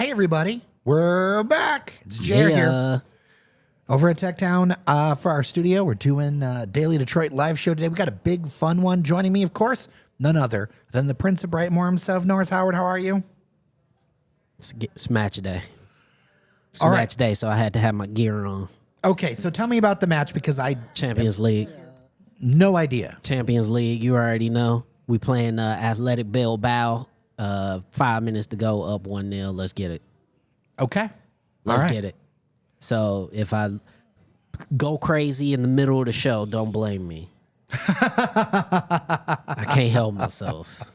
Hey, everybody. We're back. It's Jared here. Over at Tech Town for our studio. We're doing Daily Detroit live show today. We got a big, fun one. Joining me, of course, none other than the Prince of Brightmoor himself, Norris Howard. How are you? It's match day. It's All right. match day, so I had to have my gear on. Okay, so tell me about the match because I Champions League. no idea. Champions League, you already know. We playing Athletic Belle. 5 minutes to go, up 1-0. Let's get it. Okay. Let's get it. So if I go crazy in the middle of the show, don't blame me. I can't help myself.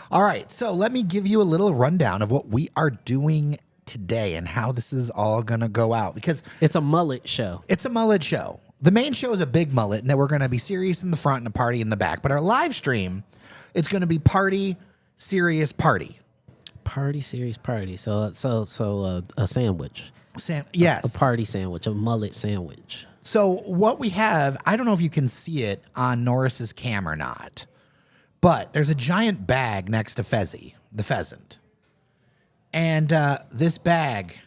All right, so let me give you a little rundown of what we are doing today and how this is all going to go out because It's a mullet show. it's a mullet show. The main show is a big mullet, and then we're going to be serious in the front and a party in the back. But our live stream, it's going to be party, serious party. Party, serious party. So a sandwich. Yes. A party sandwich, a mullet sandwich. So what we have, I don't know if you can see it on Norris's cam or not, but there's a giant bag next to Fezzy, the pheasant. And this bag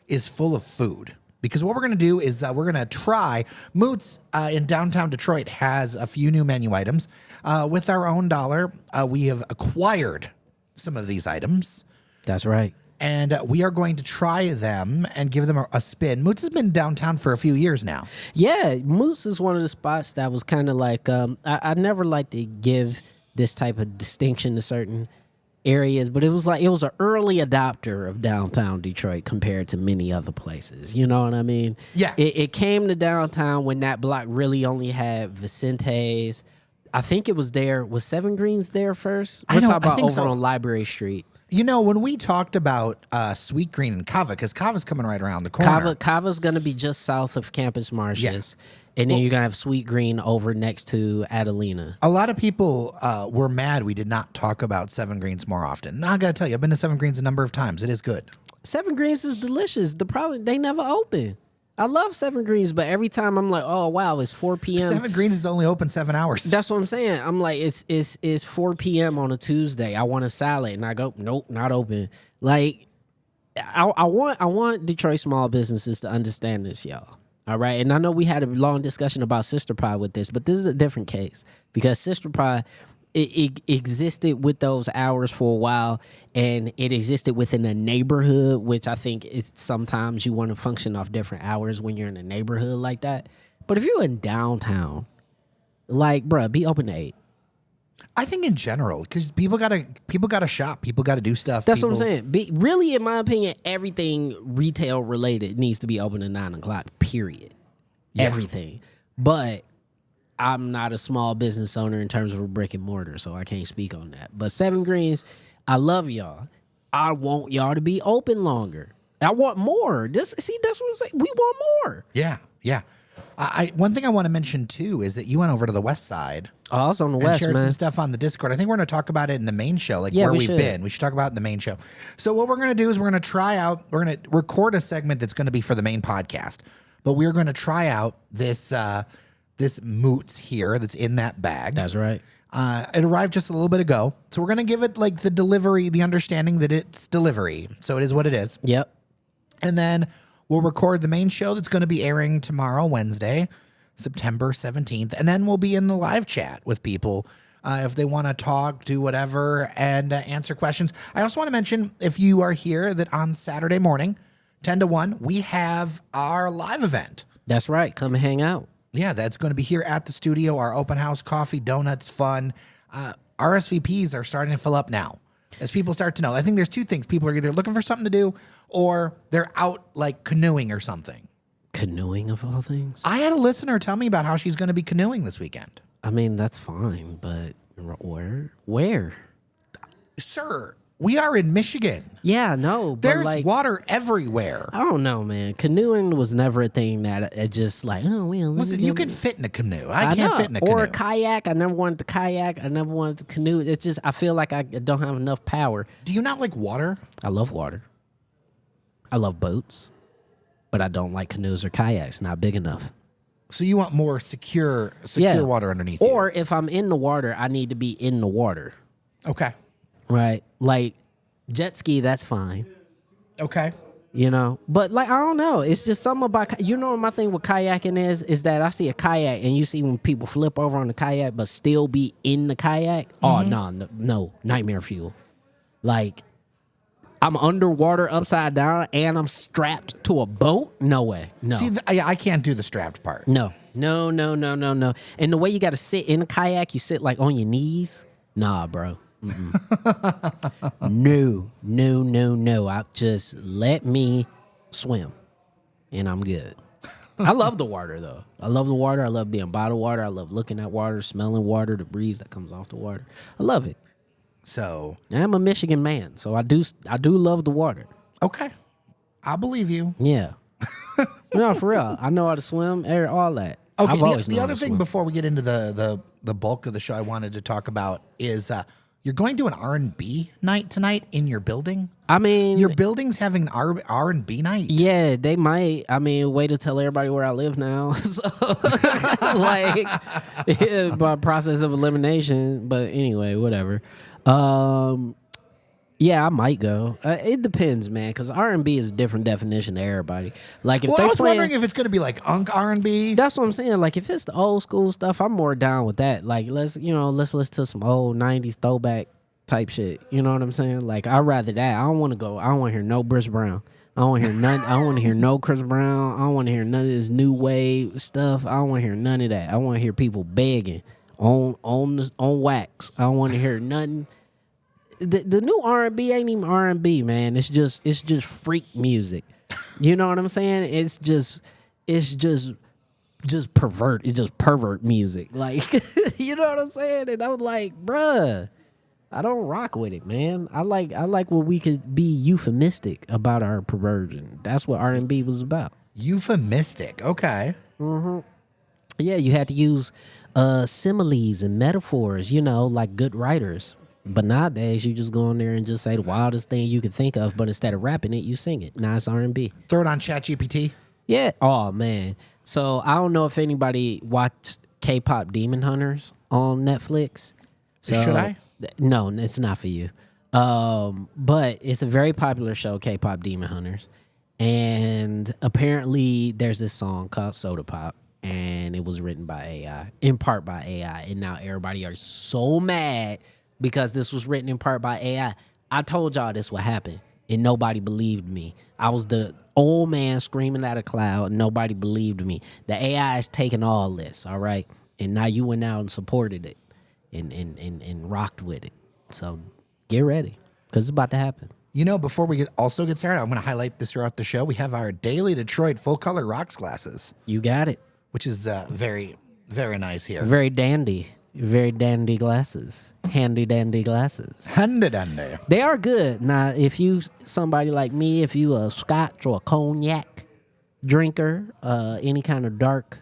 is full of food. Because what we're going to do is we're going to try, Mootz in downtown Detroit has a few new menu items. With our own dollar, we have acquired some of these items. That's right. And we are going to try them and give them a spin. Mootz has been downtown for a few years now. Yeah, Mootz is one of the spots that was kind of like, I never like to give this type of distinction to certain areas, but it was an early adopter of downtown Detroit compared to many other places. You know what I mean? Yeah. It came to downtown when that block really only had Vicente's. I think it was there. Was Seven Greens there first? We're talking about over on Library Street. You know, when we talked about Sweet Green and Kava, because Kava's coming right around the corner. Kava's going to be just south of Campus Martius. Yeah. And then you're going to have Sweet Green over next to Adelina. A lot of people were mad we did not talk about Seven Greens more often. Now, I got to tell you, I've been to Seven Greens a number of times. It is good. Seven Greens is delicious. The problem, they never open. I love Seven Greens, but every time I'm like, oh, wow, it's 4 p.m. Seven Greens is only open 7 hours. That's what I'm saying. I'm like, it's 4 p.m. on a Tuesday. I want a salad. And I go, nope, not open. Like, I want Detroit small businesses to understand this, y'all. All right. And I know we had a long discussion about Sister Pie with this, but this is a different case because Sister Pie, it existed with those hours for a while, and it existed within a neighborhood, which I think is sometimes you want to function off different hours when you're in a neighborhood like that. But if you're in downtown, like, bruh, be open to 8. I think in general, because people gotta shop, people gotta do stuff. That's what I'm saying. Really, in my opinion, everything retail related needs to be open at 9 o'clock. Period. Yeah. Everything. But I'm not a small business owner in terms of a brick and mortar, so I can't speak on that. But Seven Greens, I love y'all. I want y'all to be open longer. I want more. That's what I'm saying. We want more. Yeah, yeah. One thing I want to mention too is that you went over to the West Side. Oh, I was on the and West, shared man. some stuff on the Discord. I think we're going to talk about it in the main show, like where we've been. We should talk about it in the main show. So what we're going to do is we're going to record a segment that's going to be for the main podcast. But we're going to try out this Mootz here that's in that bag. That's right. It arrived just a little bit ago. So we're going to give it like the delivery, the understanding that it's delivery. So it is what it is. Yep. And then we'll record the main show that's going to be airing tomorrow, Wednesday, September 17th. And then we'll be in the live chat with people if they want to talk, do whatever, and answer questions. I also want to mention, if you are here, that on Saturday morning, 10 to 1, we have our live event. That's right. Come and hang out. Yeah, that's going to be here at the studio, our open house, coffee, donuts, fun. RSVPs are starting to fill up now. As people start to know, I think there's two things. People are either looking for something to do or they're out like canoeing or something. Canoeing of all things? I had a listener tell me about how she's going to be canoeing this weekend. I mean, that's fine, but where? Sir, we are in Michigan. Yeah, no. But there's water everywhere. I don't know, man. Canoeing was never a thing that I just like, oh, well. Listen, you can fit in a canoe. I can't fit in a canoe. Or a kayak. I never wanted to kayak. I never wanted to canoe. It's just, I feel like I don't have enough power. Do you not like water? I love water. I love boats. But I don't like canoes or kayaks. Not big enough. So you want more secure water underneath you. Or if I'm in the water, I need to be in the water. Okay. Right? Like jet ski, that's fine. Okay. You know, but like I don't know, it's just something about what my thing with kayaking is that I see a kayak and you see when people flip over on the kayak but still be in the kayak. Oh no, nightmare fuel. Like I'm underwater upside down and I'm strapped to a boat. No way, no. See, I can't do the strapped part. No. And the way you got to sit in a kayak, you sit like on your knees. Nah, bro. No. I just let me swim, and I'm good. I love the water though. I love the water. I love being by the water. I love looking at water, smelling water, the breeze that comes off the water. I love it. So I'm a Michigan man, so I do love the water. okay, I believe you. Yeah. No, for real. I know how to swim, all that. Okay. I've always The known other how to thing swim. before we get into the bulk of the show, I wanted to talk about is you're going to an R&B night tonight in your building. I mean, Your building's having R&B night. yeah, they might. I mean, way to tell everybody where I live now. So, like, yeah, by process of elimination. But anyway, whatever. Yeah, I might go. It depends, man, because R&B is a different definition to everybody. Like, if Well, they I was playing, wondering if it's going to be like R&B. that's what I'm saying. Like, if it's the old school stuff, I'm more down with that. Like, let's listen to some old '90s throwback type shit. You know what I'm saying? Like, I'd rather that. I don't want to go. I don't want to hear no Chris Brown. I don't want to hear none. I don't want to hear no Chris Brown. I don't want to hear none of this new wave stuff. I don't want to hear none of that. I want to hear people begging on wax. I don't want to hear nothing. The new R&B ain't even R&B, man. It's just freak music. You know what I'm saying? It's just pervert. It's just pervert music. Like, you know what I'm saying? And I was like, bruh, I don't rock with it, man. I like when we could be euphemistic about our perversion. That's what R&B was about. Euphemistic. Okay. Yeah, you had to use similes and metaphors, like good writers. But nowadays, you just go in there and just say the wildest thing you can think of, but instead of rapping it, you sing it. Now it's R&B. Throw it on ChatGPT. Yeah. Oh, man. So I don't know if anybody watched K-pop Demon Hunters on Netflix. So, Should I? No, it's not for you. But it's a very popular show, K-pop Demon Hunters. And apparently there's this song called Soda Pop. And it was written by AI, in part by AI. And now everybody are so mad because this was written in part by AI. I told y'all this would happen, and nobody believed me. I was the old man screaming at a cloud, and nobody believed me. The AI is taking all this, all right? And now you went out and supported it and rocked with it. So get ready, because it's about to happen. Before we also get started, I'm going to highlight this throughout the show. We have our daily Detroit full-color rocks glasses, You got it. which is very, very nice here. Very dandy. Very dandy glasses. Handy dandy glasses. Handy dandy. They are good. Now, if you somebody like me, if you a scotch or a cognac drinker, any kind of dark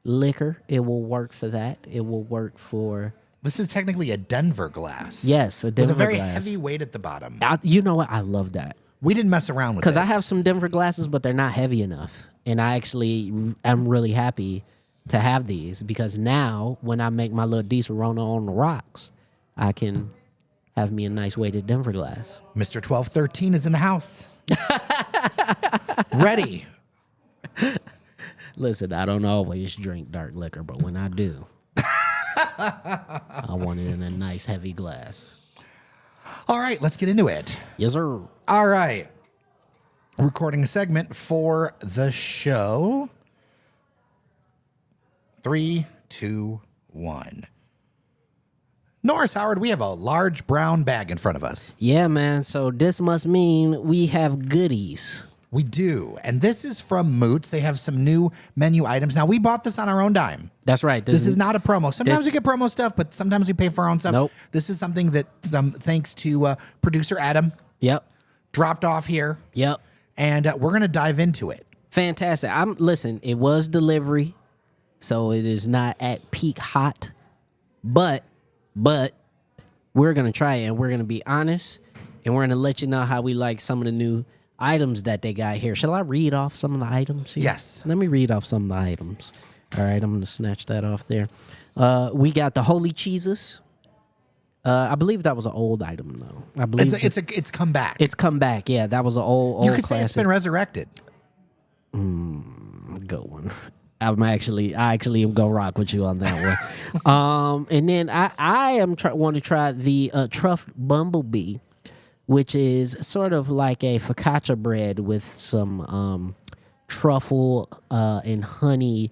liquor, it will work for that. It will work for This is technically a Denver glass. yes, a Denver with a very glass. heavy weight at the bottom. You know what? I love that We didn't mess around with because this. I have some Denver glasses, but they're not heavy enough, and I actually am really happy to have these because now when I make my little diesel Rona on the rocks, I can have me a nice weighted Denver glass. Mr. 1213 is in the house. Ready. Listen, I don't always drink dark liquor, but when I do, I want it in a nice heavy glass. All right, let's get into it. Yes, sir. All right. Recording a segment for the show. 3, 2, 1. Norris Howard, we have a large brown bag in front of us. Yeah, man. So this must mean we have goodies. We do. And this is from Mootz. They have some new menu items. Now, we bought this on our own dime. That's right. This is not a promo. Sometimes this- we get promo stuff, but sometimes we pay for our own stuff. Nope. This is something that, thanks to producer Adam, Yep. dropped off here. Yep. And we're going to dive into it. Fantastic. Listen, it was delivery, so it is not at peak hot. But we're gonna try it and we're gonna be honest and we're gonna let you know how we like some of the new items that they got here. Shall I read off some of the items here? Yes. Let me read off some of the items. All right, I'm gonna snatch that off there. We got the holy cheeses. I believe that was an old item though. I believe It's come back. it's come back. Yeah, that was an old you could say it's classic. been resurrected. Good one. I actually am gonna rock with you on that one. And then I want to try the truffed bumblebee, which is sort of like a focaccia bread with some truffle and honey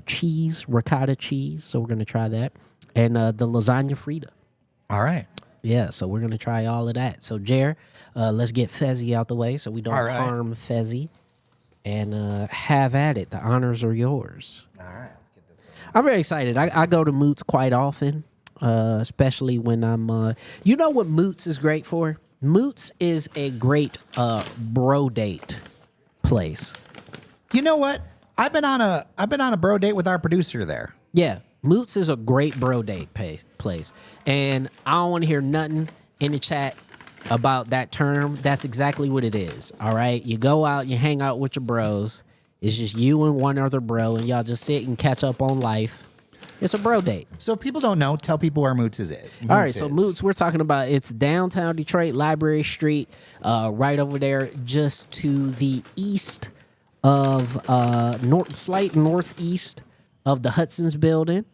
cheese, ricotta cheese. So we're gonna try that, and the lasagna frita. All right. Yeah, so we're gonna try all of that. So Jer, let's get Fezzy out the way so we don't All right. harm Fezzy. And have at it. The honors are yours. All right. Let's get this. I'm very excited. I go to Mootz quite often, especially when I'm. You know what Mootz is great for? Mootz is a great bro date place. You know what? I've been on a bro date with our producer there. Yeah, Mootz is a great bro date place, and I don't want to hear nothing in the chat about that term. That's exactly what it is. All right, you go out, you hang out with your bros. It's just you and one other bro, and y'all just sit and catch up on life. It's a bro date. So if people don't know, tell people where Mootz is. All right, so Mootz, we're talking about, it's downtown Detroit, Library Street, right over there, just to the east of slight northeast of the Hudson's building.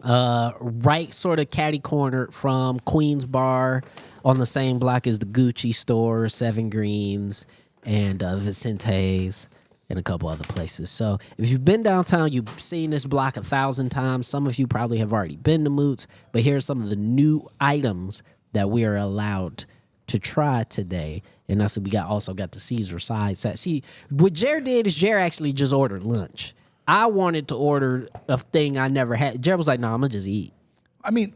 Right sort of catty corner from Queen's Bar, on the same block as the Gucci store, Seven Greens, and Vicente's, and a couple other places. So if you've been downtown, you've seen this block 1,000 times. Some of you probably have already been to Mootz, but here are some of the new items that we are allowed to try today. And that's what we also got the Caesar side set. See, what Jer did is Jer actually just ordered lunch. I wanted to order a thing I never had. Jer was like, "No, I'm gonna just eat." I mean,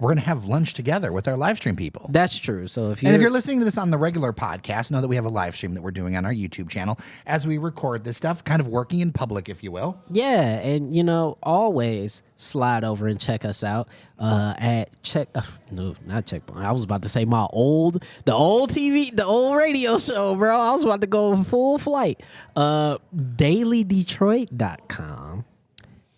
we're gonna have lunch together with our live stream people. That's true. So if you're listening to this on the regular podcast, know that we have a live stream that we're doing on our YouTube channel as we record this stuff, kind of working in public, if you will. Yeah, and always slide over and check us out at not Checkpoint. I was about to say the old TV, the old radio show, bro. I was about to go full flight. DailyDetroit.com.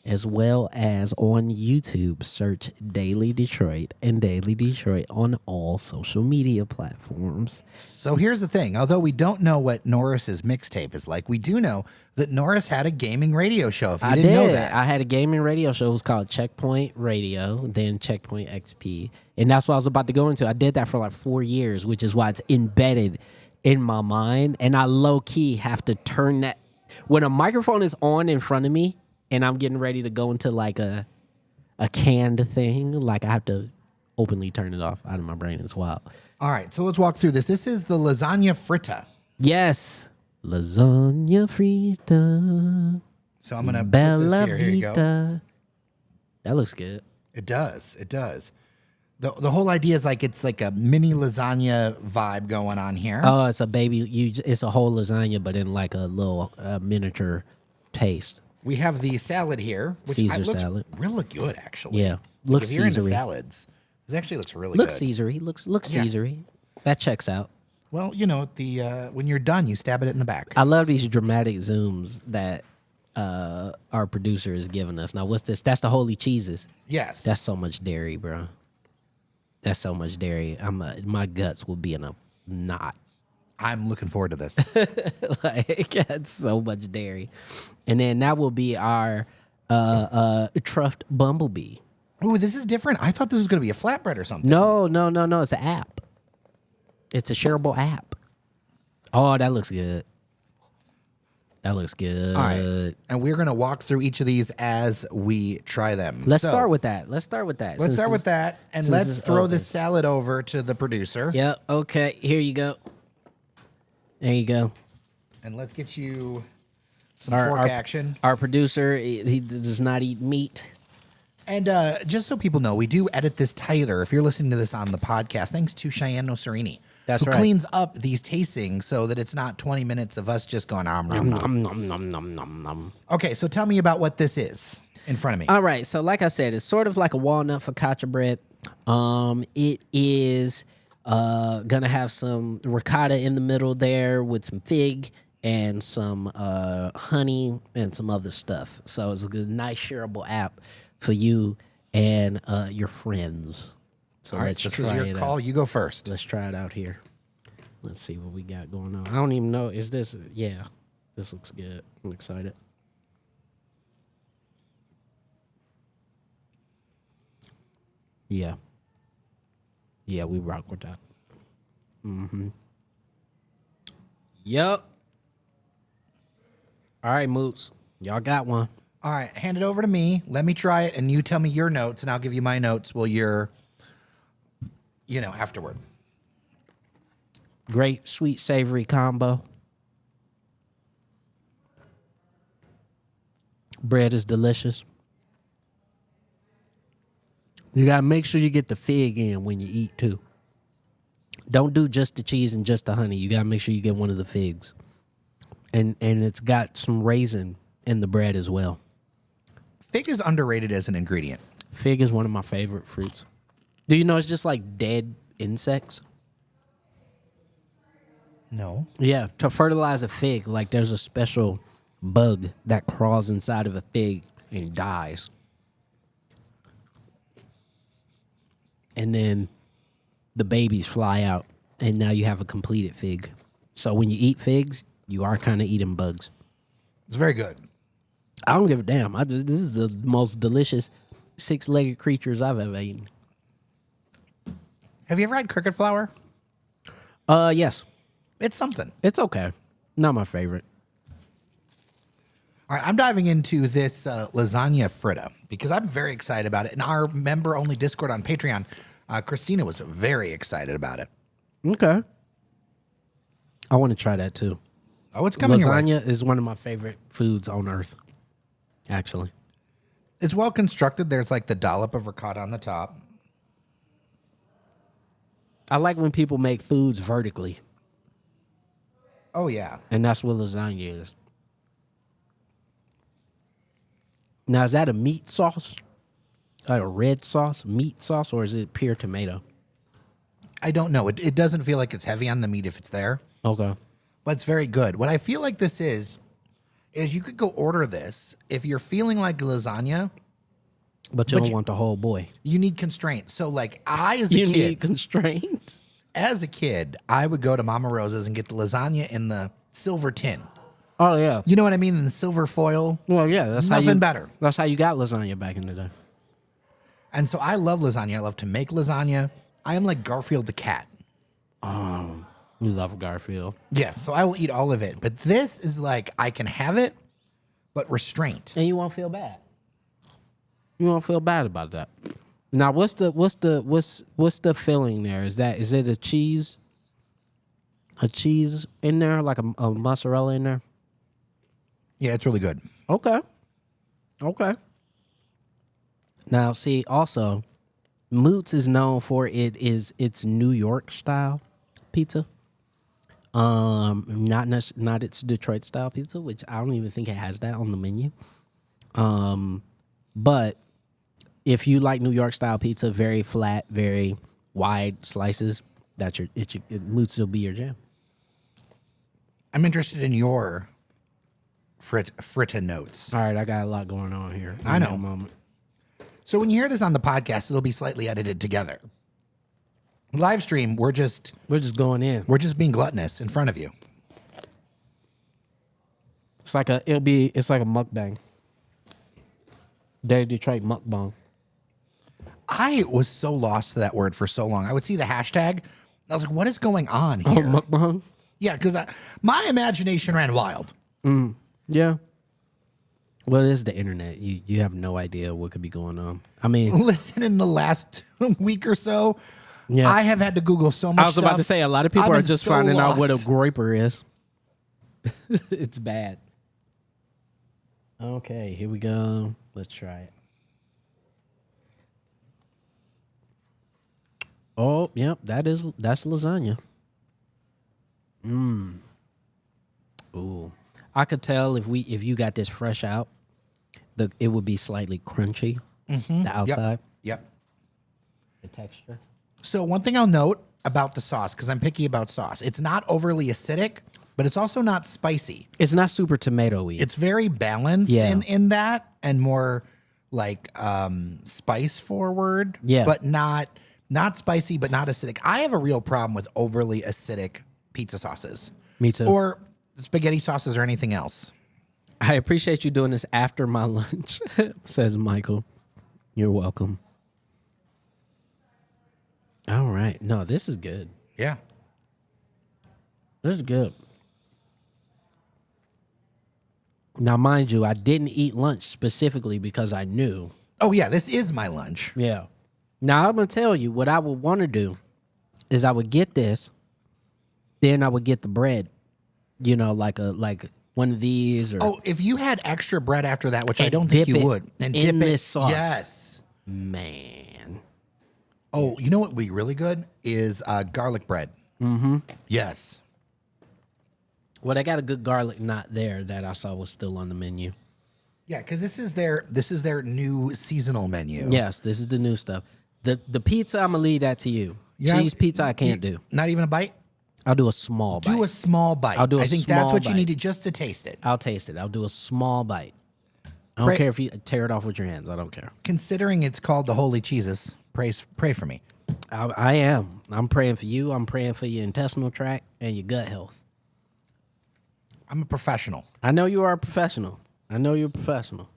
As well as on YouTube, search Daily Detroit and Daily Detroit on all social media platforms. So here's the thing. Although we don't know what Norris's mixtape is like, we do know that Norris had a gaming radio show, if you didn't know that. I had a gaming radio show. It was called Checkpoint Radio, then Checkpoint XP. And that's what I was about to go into. I did that for like 4 years, which is why it's embedded in my mind. And I low-key have to turn that. When a microphone is on in front of me, and I'm getting ready to go into like a canned thing, like I have to openly turn it off out of my brain. It's wild. All right, so let's walk through this. This is the lasagna fritta. Yes. Lasagna frita. So I'm going to put Bella this here. Here you go. Vita. That looks good. It does. It does. The whole idea is like it's like a mini lasagna vibe going on here. Oh, it's a it's a whole lasagna, but in like a little miniature taste. We have the salad here, which Caesar looks salad. really good, actually. Yeah, looks if you're into Caesar-y. salads, this actually looks really Looks good. Caesar-y. Looks Yeah. Caesar-y. That checks out. Well, when you're done, you stab it in the back. I love these dramatic zooms that our producer is giving us. Now, what's this? That's the holy cheeses. Yes. That's so much dairy, bro. That's so much dairy. My guts will be in a knot. I'm looking forward to this. Like, that's so much dairy. And then that will be our truffed bumblebee. Ooh, this is different. I thought this was going to be a flatbread or something. No. It's an app. It's a shareable app. Oh, that looks good. That looks good. All right. And we're going to walk through each of these as we try them. Let's start with that. Let's start with that. And let's throw this salad over to the producer. Yep. Okay. Here you go. There you go. And let's get you some fork action. Our producer, he does not eat meat. And just so people know, we do edit this tighter. If you're listening to this on the podcast, thanks to Cheyenne Nocerini. That's who right. cleans up these tastings so that it's not 20 minutes of us just going, nom, nom, nom. Nom, nom, nom, nom, nom. Okay, so tell me about what this is in front of me. All right. So like I said, it's sort of like a walnut focaccia bread. It is gonna have some ricotta in the middle there with some fig and some honey and some other stuff. So it's a good, nice shareable app for you and your friends. So All right, let's this try is your it call. out. You go first. Let's try it out here. Let's see what we got going on. I don't even know. Is this? Yeah, this looks good. I'm excited. Yeah. Yeah, we rock with that. Yep. All right, Mootz. Y'all got one. All right, hand it over to me. Let me try it, and you tell me your notes, and I'll give you my notes while you're, afterward. Great sweet savory combo. Bread is delicious. You gotta make sure you get the fig in when you eat too. Don't do just the cheese and just the honey. You gotta make sure you get one of the figs. And it's got some raisin in the bread as well. Fig is underrated as an ingredient. Fig is one of my favorite fruits. Do you know it's just like dead insects? No. Yeah, to fertilize a fig, like there's a special bug that crawls inside of a fig and dies. And then the babies fly out, and now you have a completed fig. So when you eat figs, you are kind of eating bugs. It's very good. I don't give a damn. This is the most delicious six-legged creatures I've ever eaten. Have you ever had cricket flour? Yes. It's something. It's okay. Not my favorite. All right, I'm diving into this lasagna fritta because I'm very excited about it. And our member-only Discord on Patreon, Christina, was very excited about it. Okay. I want to try that too. Oh, it's coming your way. Lasagna is one of my favorite foods on earth, actually. It's well constructed. There's like the dollop of ricotta on the top. I like when people make foods vertically, Oh, yeah. and that's what lasagna is. Now, is that a meat sauce? Like a red sauce, meat sauce, or is it pure tomato? I don't know. It doesn't feel like it's heavy on the meat if it's there, Okay. but it's very good. What I feel like this is you could go order this. If you're feeling like lasagna, But you don't want the whole boy. you need constraints. So like as a You kid, need constraint. I would go to Mama Rosa's and get the lasagna in the silver tin. Oh, yeah. You know what I mean? In the silver foil. Well, yeah. That's Nothing how you, better. That's how you got lasagna back in the day. And so I love lasagna. I love to make lasagna. I am like Garfield the cat. You love Garfield. Yes, so I will eat all of it. But this is like I can have it, but restraint. And you won't feel bad. You won't feel bad about that. Now, what's the filling there? Is it a cheese? A cheese in there, like a mozzarella in there? Yeah, it's really good. Okay. Now, see, also, Mootz is known for its New York style pizza. Not its Detroit style pizza, which I don't even think it has that on the menu. But if you like New York style pizza, very flat, very wide slices, Mootz will be your jam. I'm interested in your fritta notes. All right, I got a lot going on here. I know. In a moment. So when you hear this on the podcast, it'll be slightly edited together. Live stream, we're just going in. being gluttonous in front of you. It's like a mukbang. Dave Detroit mukbang. I was so lost to that word for so long. I would see the hashtag. I was like, what is going on Oh, here? mukbang. Yeah, because my imagination ran wild. Yeah. Well, it is the internet. You have no idea what could be going on. I mean, Listen, in the last week or so, yeah. I have had to Google so much I was about to stuff. say a lot of people I've are been just so finding out what a lost. groiper is. It's bad. Okay, here we go. Let's try it. Oh, yep, that's lasagna. Ooh. I could tell if you got this fresh out, it would be slightly crunchy. The outside, Yep. the texture. So one thing I'll note about the sauce, because I'm picky about sauce, it's not overly acidic, but it's also not spicy. It's not super tomato-y. It's very balanced Yeah. in that and more like spice forward, Yeah. but not Not spicy, but not acidic. I have a real problem with overly acidic pizza sauces. Me too. Or spaghetti sauces or anything else. I appreciate you doing this after my lunch, says Michael. You're welcome. All right. No, this is good. Yeah. This is good. Now, mind you, I didn't eat lunch specifically because I knew. Oh, yeah, this is my lunch. Yeah. Now, I'm going to tell you what I would want to do is I would get this, then I would get the bread, you know, like one of these. Or Oh, if you had extra bread after that, which I And don't think dip you it would, and in dip it. this sauce. Yes. man. Oh, you know what would be really good is garlic bread. Mm-hmm. Yes. Well, they got a good garlic knot there that I saw was still on the menu. Yeah, because this is their new seasonal menu. Yes, this is the new stuff. The pizza, I'm going to leave that to you. Yeah, Cheese pizza, I can't do. Not even a bite? I'll do a small bite. Do a small bite. I'll do a I think small that's what you bite. needed just to taste it. I'll taste it. I'll do a small bite. I don't Pray- care if you tear it off with your hands. I don't care. Considering it's called the Holy Cheeses, pray for me. I am. I'm praying for you. I'm praying for your intestinal tract and your gut health. I'm a professional. I know you are a professional. I know you're a professional.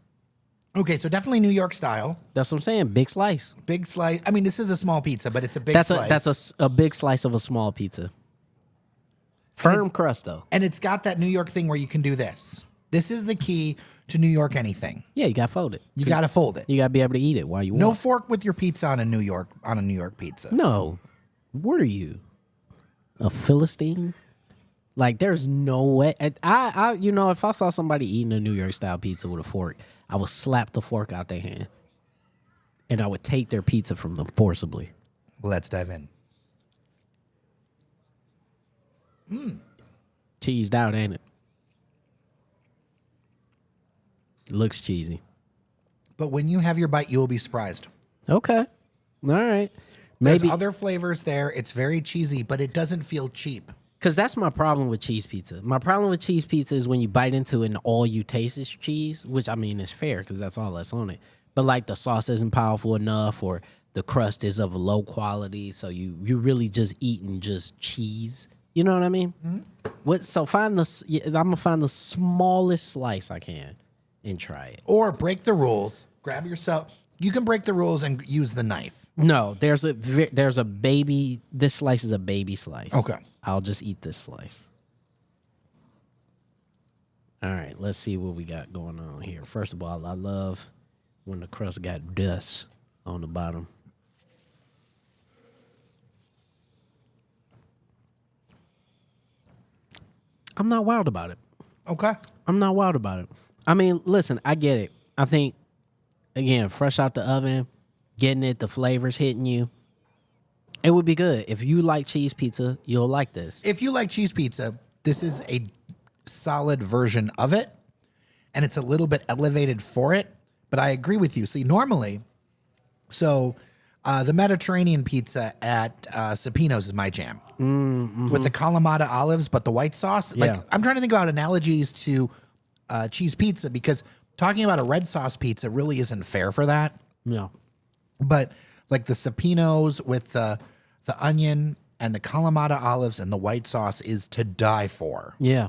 Okay, so definitely New York style. That's what I'm saying. Big slice. Big slice. I mean, this is a small pizza, but it's a big That's slice. That's a big slice of a small pizza. Firm crust though. And it's got that New York thing where you can do this. This is the key to New York anything. Yeah, you got to fold it. You got to fold it. You got to be able to eat it while you No walk. fork with your pizza on a New York pizza. No. What are you? A Philistine? Like, there's no way. I you know, if I saw somebody eating a New York style pizza with a fork, I would slap the fork out their hand. And I would take their pizza from them forcibly. Let's dive in. Cheesed out, ain't it? It looks cheesy. But when you have your bite, you will be surprised. Okay. All right. There's Maybe other flavors there. It's very cheesy, but it doesn't feel cheap. because that's my problem with cheese pizza. My problem with cheese pizza is when you bite into it and all you taste is cheese, which I mean is fair because that's all that's on it. But like the sauce isn't powerful enough, or the crust is of a low quality, so you really just eating just cheese. You know what I mean? Mm-hmm. So I'm gonna find the smallest slice I can and try it. Or break the rules. Grab yourself. You can break the rules and use the knife. No, there's a baby. This slice is a baby slice. Okay. I'll just eat this slice. All right, let's see what we got going on here. First of all, I love when the crust got dust on the bottom. I'm not wild about it. Okay. I'm not wild about it. I mean, listen, I get it. I think, again, fresh out the oven, getting it, the flavors hitting you. It would be good. If you like cheese pizza, you'll like this. If you like cheese pizza, this is a solid version of it, and it's a little bit elevated for it. But I agree with you. See, normally, the Mediterranean pizza at Cepino's is my jam. Mm-hmm. With the Kalamata olives, but the white sauce. Like, Yeah. I'm trying to think about analogies to cheese pizza, because talking about a red sauce pizza really isn't fair for that. Yeah. But like the Cepino's with the onion and the Kalamata olives and the white sauce is to die for. Yeah.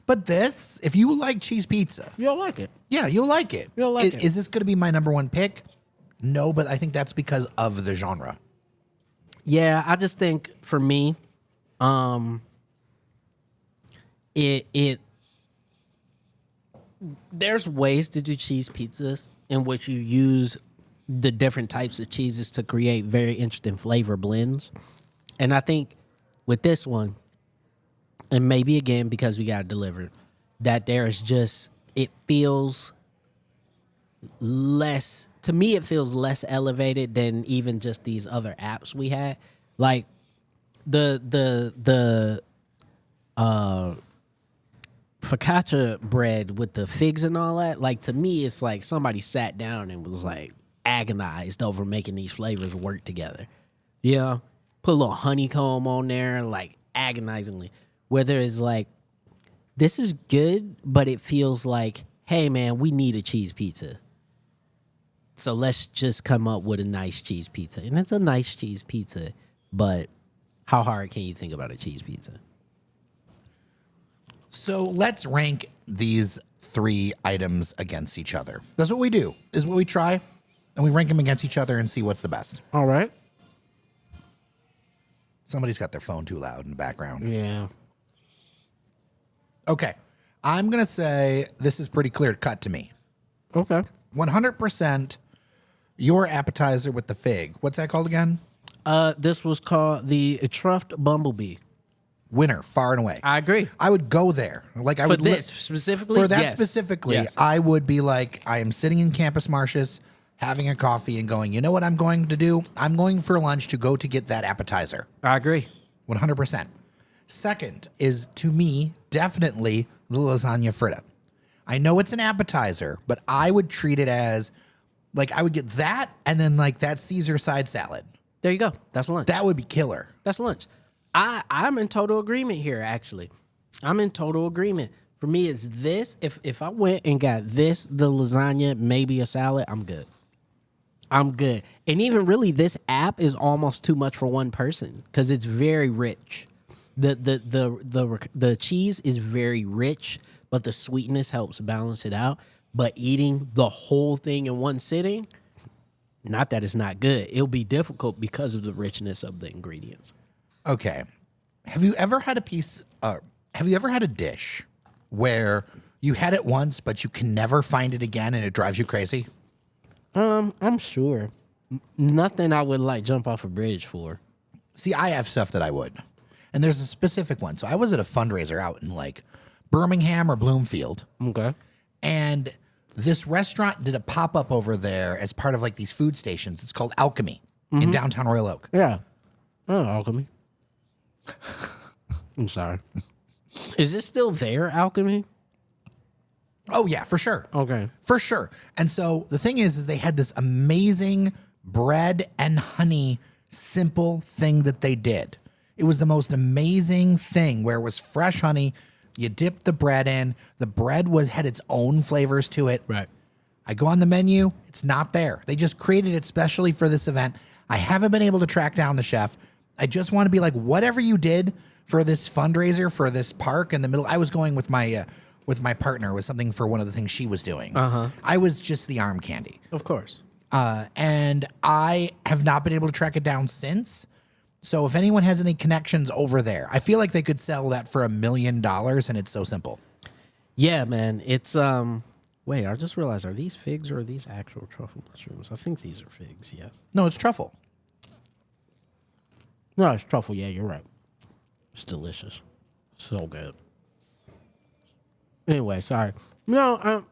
But this, if you like cheese pizza, You'll like it. yeah, you'll like it. You'll like it. Is this going to be my number one pick? No, but I think that's because of the genre. Yeah, I just think for me, there's ways to do cheese pizzas in which you use the different types of cheeses to create very interesting flavor blends. And I think with this one, and maybe again because we got it delivered, that there's just, it feels less, to me it feels less elevated than even just these other apps we had. Like the focaccia bread with the figs and all that, like to me it's like somebody sat down and was like agonized over making these flavors work together. Yeah. Put a little honeycomb on there, like agonizingly. Whether it's like, this is good, but it feels like, hey man, we need a cheese pizza. So let's just come up with a nice cheese pizza. And it's a nice cheese pizza, but how hard can you think about a cheese pizza? So let's rank these 3 items against each other. That's what we do, is what we try, and we rank them against each other and see what's the best. All right. Somebody's got their phone too loud in the background. Yeah. Okay. I'm going to say this is pretty clear cut to me. Okay. 100% your appetizer with the fig. What's that called again? This was called the Truffed Bumblebee. Winner, far and away. I agree. I would go there. Like I For would this specifically? For that Yes. specifically, Yes. I would be like, I am sitting in Campus Martius, having a coffee and going, you know what I'm going to do? I'm going for lunch to go to get that appetizer. I agree. 100%. Second is, to me, definitely the lasagna fritta. I know it's an appetizer, but I would treat it as, like, I would get that and then, like, that Caesar side salad. There you go. That's lunch. That would be killer. That's lunch. I'm in total agreement here, actually. I'm in total agreement. For me, it's this. If I went and got this, the lasagna, maybe a salad, I'm good. I'm good. And even really, this app is almost too much for one person because it's very rich. The cheese is very rich, but the sweetness helps balance it out. But eating the whole thing in one sitting, not that it's not good. It'll be difficult because of the richness of the ingredients. Okay. Have you ever had a dish where you had it once, but you can never find it again and it drives you crazy? I'm sure. Nothing I would like jump off a bridge for. See, I have stuff that I would. And there's a specific one. So I was at a fundraiser out in like Birmingham or Bloomfield. Okay. And this restaurant did a pop-up over there as part of like these food stations. It's called Alchemy in downtown Royal Oak. Yeah. Oh, Alchemy. I'm sorry. Is this still there, Alchemy? Oh, yeah, for sure. Okay. For sure. And so the thing is they had this amazing bread and honey simple thing that they did. It was the most amazing thing where it was fresh honey. You dip the bread in. The bread had its own flavors to it. Right. I go on the menu. It's not there. They just created it specially for this event. I haven't been able to track down the chef. I just want to be like, whatever you did for this fundraiser for this park in the middle. I was going with my partner. It was something for one of the things she was doing. I was just the arm candy. Of course. And I have not been able to track it down since. So if anyone has any connections over there, I feel like they could sell that for $1 million, and it's so simple. Yeah, man. It's wait, I just realized, are these figs or are these actual truffle mushrooms? I think these are figs, yes. No, it's truffle. No, it's truffle, yeah, you're right. It's delicious. So good. Anyway, sorry. No,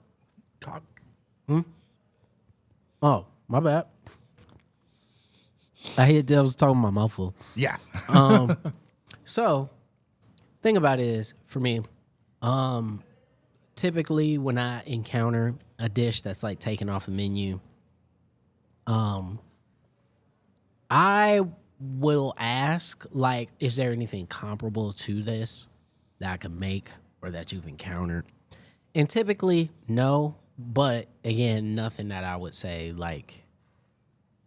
Talk. oh, my bad. I was talking my mouth full. Yeah. So, thing about it is, for me, typically when I encounter a dish that's like taken off a menu, I will ask, like, is there anything comparable to this that I can make or that you've encountered? And typically, no. But again, nothing that I would say like,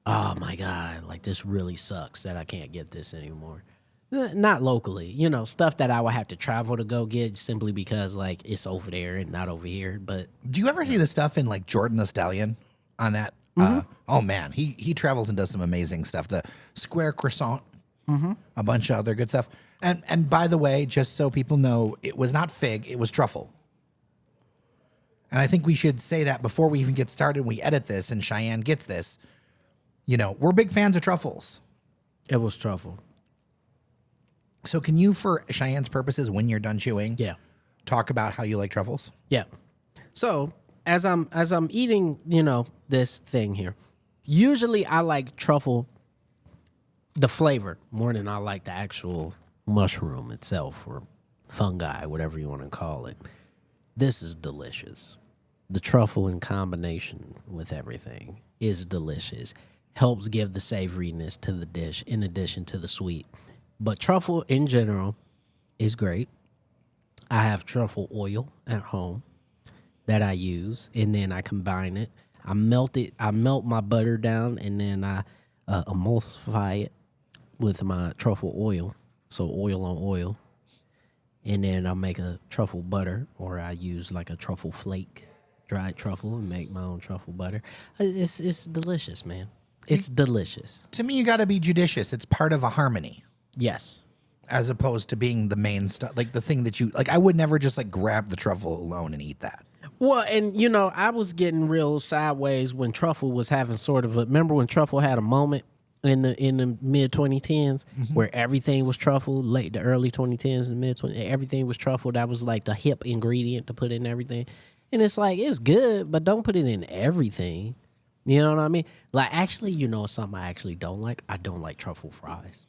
oh my God, like this really sucks that I can't get this anymore. Not locally, stuff that I would have to travel to go get simply because like it's over there and not over here. But Do you ever see the stuff in like Jordan the Stallion on that? Oh man, he travels and does some amazing stuff. The square croissant, a bunch of other good stuff. And by the way, just so people know, it was not fig, it was truffle. And I think we should say that before we even get started. We edit this and Cheyenne gets this. We're big fans of truffles. it was truffle. So can you, for Cheyenne's purposes, when you're done chewing, Yeah. talk about how you like truffles? Yeah. So as I'm eating, this thing here, usually I like truffle, the flavor, more than I like the actual mushroom itself or fungi, whatever you want to call it. This is delicious. The truffle in combination with everything is delicious. Helps give the savoriness to the dish in addition to the sweet. But truffle in general is great. I have truffle oil at home that I use, and then I combine it. I melt my butter down, and then I emulsify it with my truffle oil. So oil on oil. And then I make a truffle butter, or I use like a truffle flake, dried truffle, and make my own truffle butter. It's delicious, man. It's delicious. To me, you got to be judicious. It's part of a harmony. Yes. As opposed to being the main stuff, like the thing that you like. I would never just like grab the truffle alone and eat that. Well, and you know, I was getting real sideways when truffle was having sort of a. Remember when truffle had a moment in the mid 2010s where everything was truffle, the early 2010s and mid 20, everything was truffle. That was like the hip ingredient to put in everything. And it's like, it's good, but don't put it in everything. You know what I mean? Like, actually, you know something I actually don't like? I don't like truffle fries.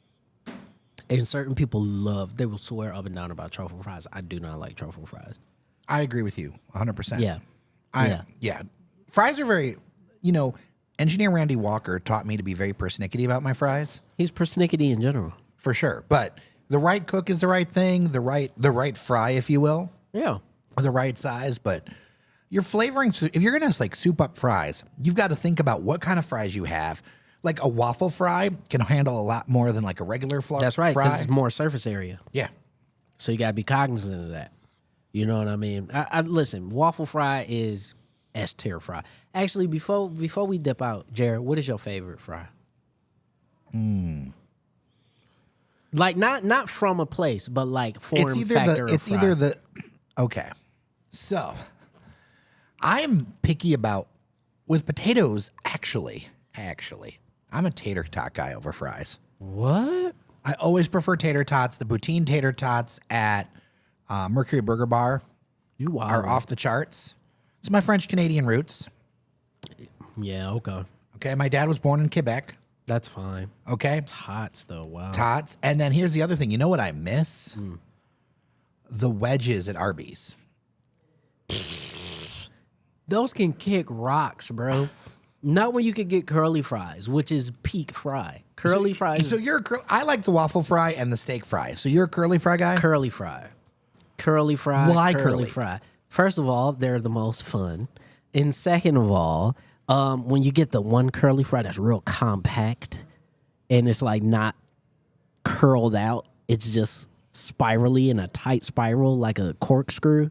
And certain people they will swear up and down about truffle fries. I do not like truffle fries. I agree with you 100%. Yeah. Yeah. Fries are very, Engineer Randy Walker taught me to be very persnickety about my fries. He's persnickety in general. For sure. But the right cook is the right thing, the right fry, if you will. Yeah. The right size, but you're flavoring. If you're going to like soup up fries, you've got to think about what kind of fries you have. Like a waffle fry can handle a lot more than like a regular fry. That's right, because it's more surface area. Yeah. So you got to be cognizant of that. You know what I mean? I listen, waffle fry is S-tier fry. Actually, before we dip out, Jared, what is your favorite fry? Like not from a place, but like form factor of fry. Okay. So, I'm picky about with potatoes. Actually, I'm a tater tot guy over fries. What? I always prefer tater tots. The poutine tater tots at Mercury Burger Bar are off the charts. It's my French-Canadian roots. Yeah, okay. Okay, my dad was born in Quebec. That's fine. Okay. Tots, though, wow. Tots. And then here's the other thing. You know what I miss? The wedges at Arby's. Those can kick rocks, bro. Not when you could get curly fries, which is peak fry. Curly fries. So I like the waffle fry and the steak fry. So you're a curly fry guy? Curly fry. Curly fry. Why curly fry? First of all, they're the most fun. And second of all, when you get the one curly fry that's real compact and it's like not curled out, it's just spirally in a tight spiral like a corkscrew.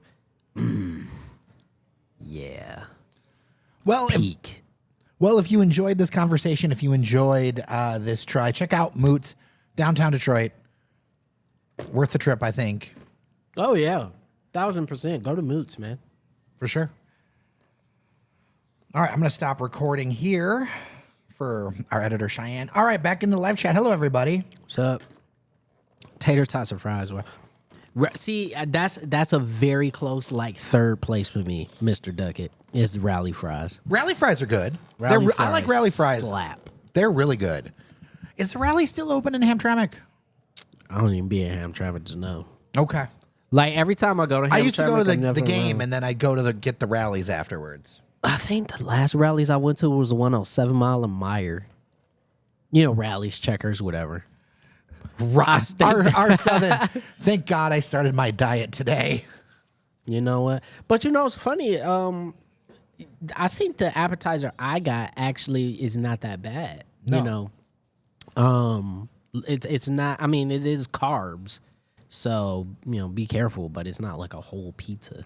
Yeah. Well, peak. If you enjoyed this conversation, if you enjoyed this try, check out Mootz, downtown Detroit. Worth the trip, I think. Oh, yeah. 1,000%. Go to Mootz, man. For sure. All right, I'm going to stop recording here for our editor, Cheyenne. All right, back in the live chat. Hello, everybody. What's up? Tater tots and fries. See, that's a very close, like, third place for me, Mr. Duckett, is the rally fries. Rally fries are good. I like rally fries. Slap. They're really good. Is the rally still open in Hamtramck? I don't even be in Hamtramck to know. Okay. Like, every time I go to Hamtramck, I used to go to the game, and then I'd go to get the rallies afterwards. I think the last rallies I went to was the one on 7 Mile and Meyer. You know, rallies, checkers, whatever. Our Southern. Thank God I started my diet today. You know what? But you know, it's funny. I think the appetizer I got actually is not that bad. No. You know, it's not. I mean, it is carbs, so you know, be careful. But it's not like a whole pizza.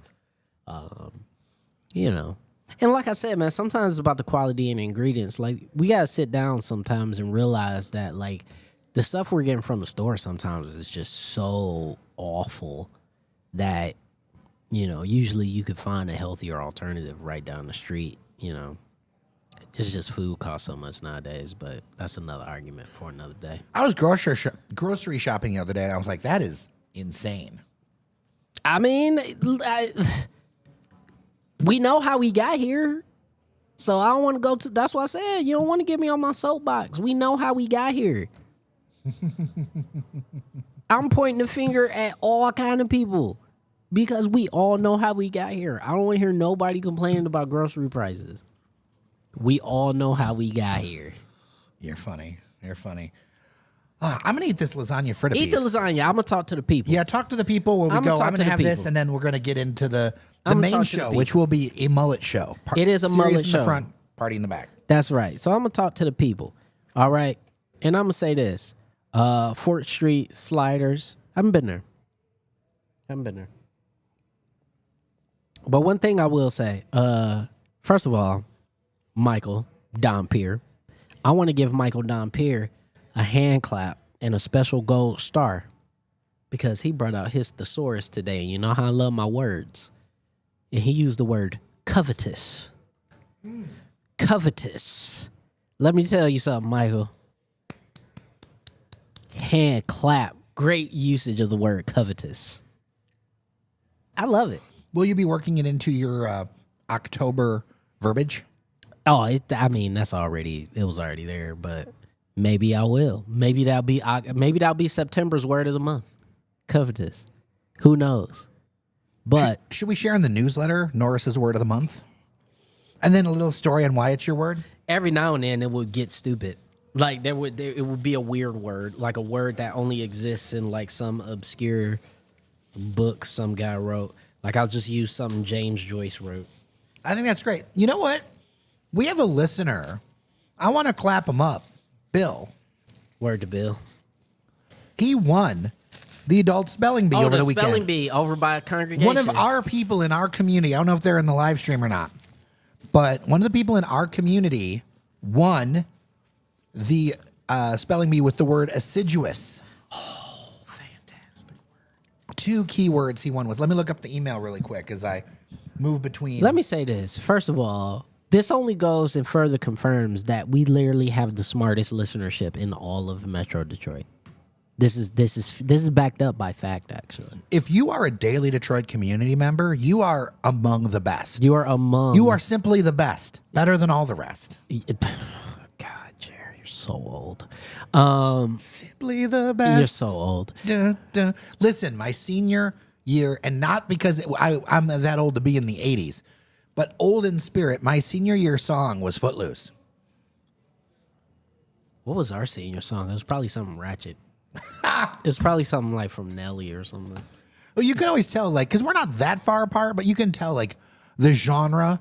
You know. And like I said, man, sometimes it's about the quality and ingredients. Like, we got to sit down sometimes and realize that, like, the stuff we're getting from the store sometimes is just so awful that, you know, usually you could find a healthier alternative right down the street, you know. It's just food costs so much nowadays, but that's another argument for another day. I was grocery shopping the other day, and I was like, that is insane. I mean, we know how we got here, so I don't want to go to. That's why I said you don't want to get me on my soapbox. We know how we got here. I'm pointing the finger at all kind of people because we all know how we got here. I don't want to hear nobody complaining about grocery prices. We all know how we got here. You're funny. I'm going to eat this lasagna fritter piece. Eat the lasagna. I'm going to talk to the people. Yeah, talk to the people when we go. I'm going to have this, and then we're going to get into the main show, which will be a mullet show. It is a mullet show. In the front, Party in the back. That's right. So I'm gonna talk to the people. All right. And I'm gonna say this. Fort Street Sliders. I haven't been there. But one thing I will say, first of all, Michael Dompier. I want to give Michael Dompier a hand clap and a special gold star because he brought out his thesaurus today. And you know how I love my words. And he used the word covetous. Covetous. Let me tell you something, Michael. Hand clap. Great usage of the word covetous. I love it. Will you be working it into your October verbiage? Oh, that's already, it was already there, but maybe I will. Maybe that'll be September's word of the month. Covetous. Who knows? But should we share in the newsletter Norris's word of the month? And then a little story on why it's your word? Every now and then it would get stupid. Like it would be a weird word, like a word that only exists in like some obscure book some guy wrote. Like I'll just use something James Joyce wrote. I think that's great. You know what? We have a listener. I want to clap him up. Bill. Word to Bill. He won the adult spelling bee over the weekend. Spelling bee over by a congregation. One of our people in our community, I don't know if they're in the live stream or not, but one of the people in our community won the spelling bee with the word assiduous. Oh, fantastic word. 2 keywords he won with. Let me look up the email really quick as I move between. Let me say this. First of all, this only goes and further confirms that we literally have the smartest listenership in all of Metro Detroit. This is backed up by fact, actually. If you are a Daily Detroit community member, you are among the best. You are simply the best. Better than all the rest. God, Jerry, you're so old. Simply the best. You're so old. Dun, dun. Listen, my senior year, and not because I'm that old to be in the 80s, but old in spirit, my senior year song was Footloose. What was our senior song? It was probably something ratchet. It was probably something like from Nelly or something. Well, you can always tell, like, because we're not that far apart, but you can tell, like, the genre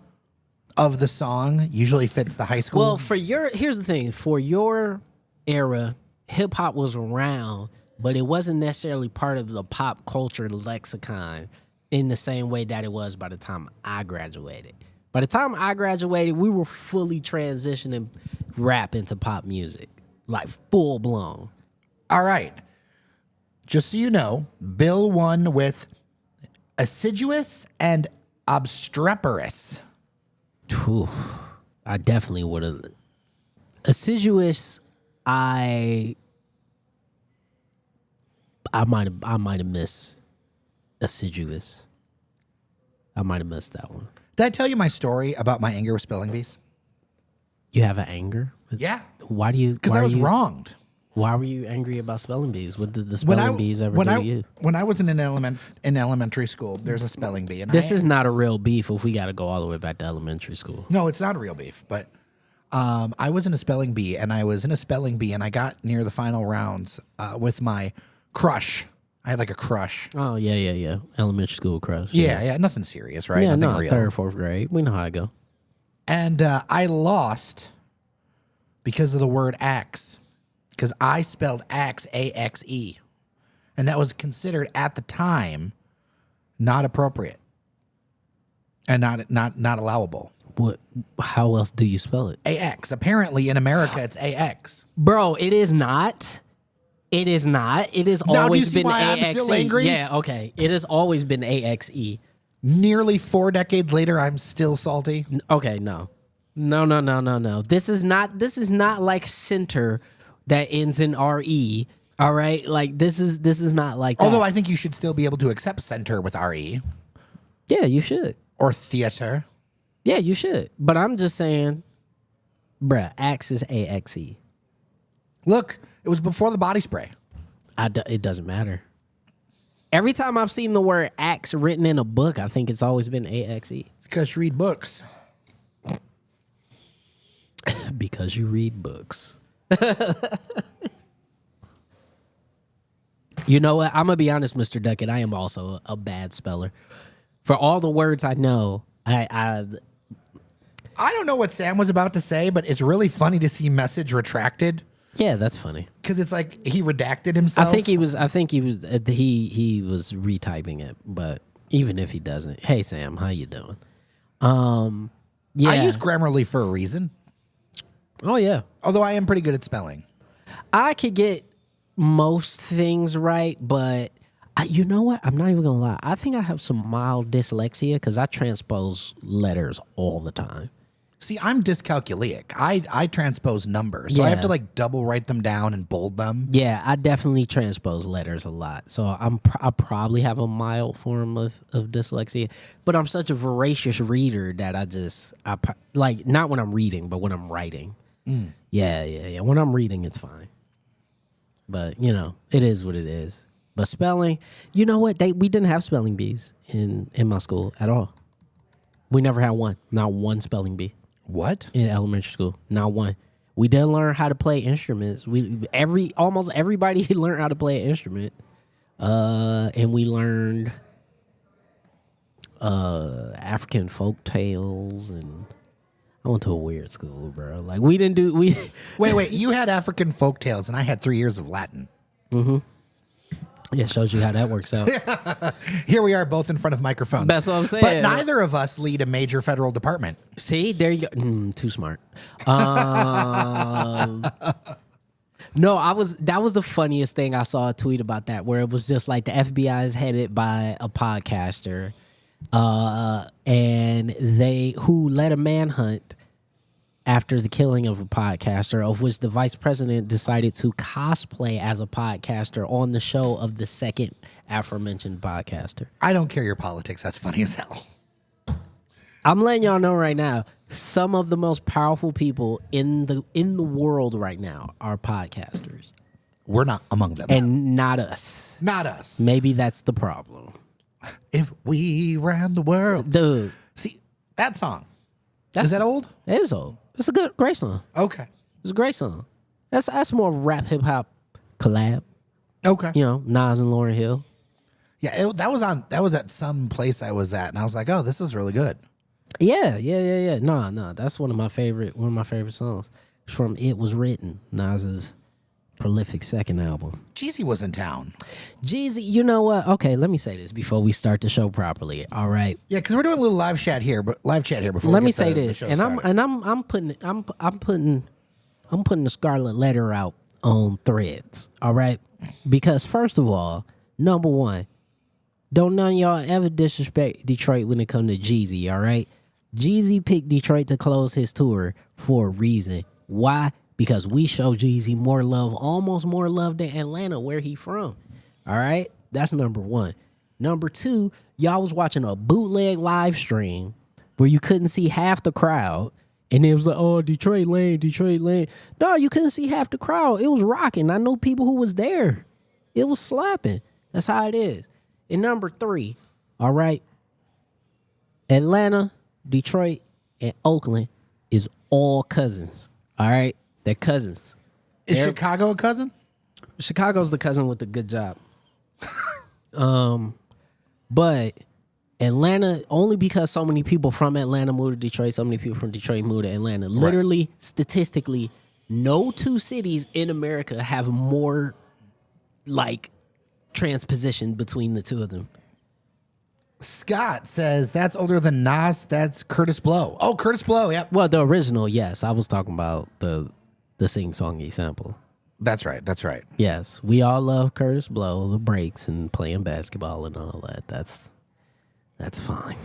of the song usually fits the high school. Well, here's the thing. For your era, hip hop was around, but it wasn't necessarily part of the pop culture lexicon in the same way that it was by the time I graduated. By the time I graduated, we were fully transitioning rap into pop music, like full blown. All right. Just so you know, Bill won with assiduous and obstreperous. Whew. I definitely would have. Assiduous, I might have missed assiduous. I might have missed that one. Did I tell you my story about my anger with spelling bees? You have an anger? Yeah. Why do you? Because I was wronged. Why were you angry about spelling bees? What did the spelling bees ever do to you? When I was in elementary school, there's a spelling bee. And this is not a real beef if we got to go all the way back to elementary school. No, it's not a real beef. But I was in a spelling bee, and I got near the final rounds with my crush. I had like a crush. Oh, yeah. Elementary school crush. Yeah, nothing serious, right? Yeah, nothing real. 3rd or 4th grade. We know how I go. And I lost because of the word axe. Because I spelled axe, A-X-E. And that was considered at the time not appropriate and not allowable. What? How else do you spell it? A-X. Apparently in America it's A-X. Bro, it is not. It is not. It has Now, always do you see been why A-X-E. I'm still angry? Yeah, okay. It has always been A-X-E. Nearly 4 decades later, I'm still salty. Okay, no. No. This is not like center that ends in R-E. All right? Like this is not like that. Although I think you should still be able to accept center with R-E. Yeah, you should. Or theater. Yeah, you should. But I'm just saying, bruh, axe is A-X-E. Look, it was before the body spray. It doesn't matter. Every time I've seen the word axe written in a book, I think it's always been A-X-E. It's because you read books. Because you read books. You know what? I'm going to be honest, Mr. Duckett. I am also a bad speller. For all the words I know, I don't know what Sam was about to say, but it's really funny to see message retracted Yeah, that's funny. because it's like he redacted himself. I think he was he was retyping it, but even if he doesn't, hey Sam, how you doing? Yeah. I use Grammarly for a reason, Oh yeah. although I am pretty good at spelling. I could get most things right, but you know what? I'm not even gonna lie. I think I have some mild dyslexia because I transpose letters all the time. See, I'm dyscalculic. I transpose numbers, so I have Yeah. to like double write them down and bold them. Yeah, I definitely transpose letters a lot. So I probably have a mild form of dyslexia, but I'm such a voracious reader that like not when I'm reading, but when I'm writing. Yeah. When I'm reading, it's fine. But you know, it is what it is. But spelling, you know what? We didn't have spelling bees in my school at all. We never had one. Not one spelling bee What? in elementary school. Not one. We did learn how to play instruments. Almost everybody learned how to play an instrument. And we learned African folk tales, and I went to a weird school, bro. Like we didn't do Wait. You had African folk tales, and I had 3 years of Latin. Yeah, shows you how that works out. Here we are, both in front of microphones. That's what I'm saying. But neither of us lead a major federal department. See, there you go. Too smart. No, that was the funniest thing. I saw a tweet about that where it was just like the FBI is headed by a podcaster, and who led a manhunt after the killing of a podcaster, of which the vice president decided to cosplay as a podcaster on the show of the second aforementioned podcaster. I don't care your politics. That's funny as hell. I'm letting y'all know right now, some of the most powerful people in the world right now are podcasters. We're not among them. And not us. Not us. Maybe that's the problem. If we ran the world. Dude. See, that song. Is that old? It is old. It's a great song. Okay. It's a great song. That's more rap hip hop collab. Okay. You know, Nas and Lauryn Hill. Yeah, that was at some place I was at, and I was like, oh, this is really good. Yeah. No, that's one of my favorite songs. It's from It Was Written, Nas's prolific second album. Jeezy was in town. Jeezy, you know what? Okay, let me say this before we start the show properly. All right. Yeah, because we're doing a little live chat here before. Let me we get say the this, show and started. I'm putting the scarlet letter out on Threads. All right, because first of all, number one, don't none of y'all ever disrespect Detroit when it comes to Jeezy. All right, Jeezy picked Detroit to close his tour for a reason. Why? Because we show Jeezy more love, almost more love than Atlanta, where he from. All right? That's number one. Number two, y'all was watching a bootleg live stream where you couldn't see half the crowd. And it was like, oh, Detroit lane. No, you couldn't see half the crowd. It was rocking. I know people who was there. It was slapping. That's how it is. And number three, all right, Atlanta, Detroit, and Oakland is all cousins. All right? They're cousins. Is Chicago a cousin? Chicago's the cousin with the good job. But Atlanta, only because so many people from Atlanta moved to Detroit, so many people from Detroit moved to Atlanta. Literally, statistically, no two cities in America have more like transposition between the two of them. Scott says that's older than Nas. That's Curtis Blow. Oh, Curtis Blow. Yep. Well, the original, yes. I was talking about the sing-songy sample. That's right. That's right. Yes, we all love Curtis Blow, the breaks, and playing basketball and all that. That's fine.